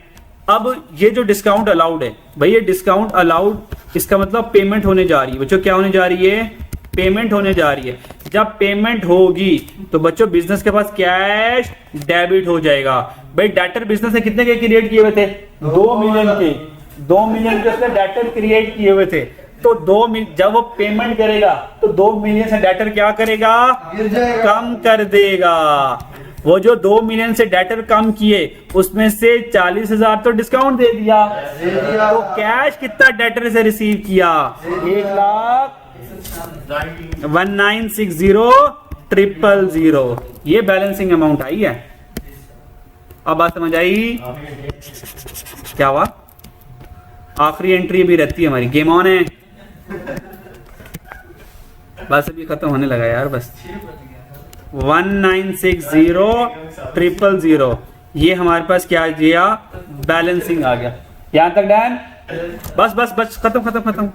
A: अब ये जो डिस्काउंट अलाउड है भाई, ये डिस्काउंट अलाउड इसका मतलब पेमेंट होने जा रही है बच्चों। क्या होने जा रही है? पेमेंट होने जा रही है। जब पेमेंट होगी तो बच्चों बिजनेस के पास कैश डेबिट हो जाएगा। भाई डेटर बिजनेस ने कितने के क्रिएट किए हुए थे? 2 मिलियन के। 2 मिलियन के उसने डेटर क्रिएट किए हुए थे। तो 2 मिलियन जब वो पेमेंट करेगा तो 2 मिलियन से डेटर क्या करेगा?
B: गिर जाएगा।
A: कम कर देगा। वो जो 2 मिलियन से डेटर कम किए उसमें से 40,000 तो डिस्काउंट दे दिया। तो कैश कितना डेटर से रिसीव किया? 1,19,60,000। ये बैलेंसिंग अमाउंट आई है। अब बात समझ आई? क्या हुआ? आखिरी एंट्री भी रहती है हमारी। गेम ऑन है। बस अभी खत्म होने लगा यार। बस 1,960,000 ये हमारे पास क्या आ गया? बैलेंसिंग आ गया। यहां तक डन? बस बस बस खत्म।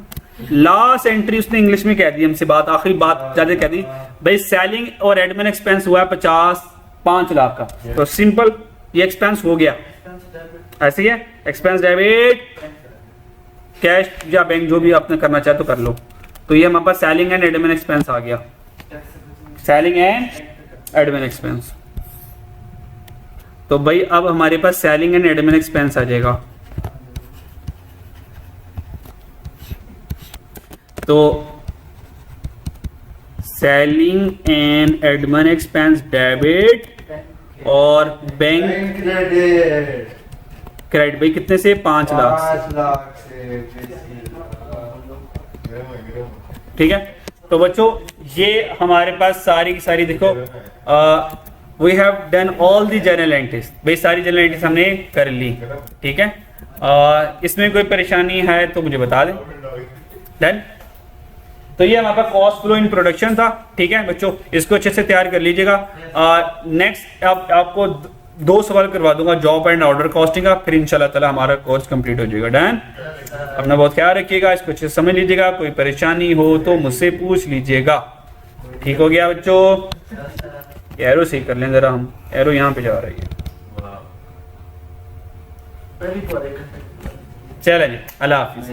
A: लास्ट एंट्री उसने इंग्लिश में कह दी हमसे बात, आखिरी बात ज्यादा कह दी भाई। सेलिंग और एडमिन एक्सपेंस हुआ है 5 लाख का। तो सिंपल ये एक्सपेंस हो गया। ऐसे ही है एक्सपेंस डेबिट कैश या बैंक जो भी आपने करना चाहे तो कर लो। तो ये हमारे पास सेलिंग एंड एडमिन एक्सपेंस आ गया। Selling and admin expense. तो भाई अब हमारे पास सेलिंग एंड एडमिन एक्सपेंस आ जाएगा। तो selling and admin expense debit और बैंक क्रेडिट भाई कितने से? 5 लाख से।
B: 5 लाख से।
A: ठीक है। तो बच्चों ये हमारे पास सारी की सारी देखो we have done all the journal entries. भाई सारी जर्नल एंट्रीज हमने कर ली। ठीक है। इसमें कोई परेशानी है तो मुझे बता दें। डन। तो ये हमारे पास कॉस्ट फ्लो इन प्रोडक्शन था। ठीक है बच्चों, इसको अच्छे से तैयार कर लीजिएगा। नेक्स्ट आपको 2 सवाल करवा दूंगा जॉब एंड ऑर्डर कॉस्टिंग का, फिर इंशाल्लाह ताला हमारा कोर्स कंप्लीट हो जाएगा। डन। अपना बहुत ख्याल रखिएगा, इसको अच्छे से समझ लीजिएगा। कोई परेशानी हो तो मुझसे पूछ लीजिएगा। ठीक हो गया बच्चों? एरो सही कर लें जरा, हम एरो यहाँ पे जा रही है। चलें जी, अल्लाह हाफिज।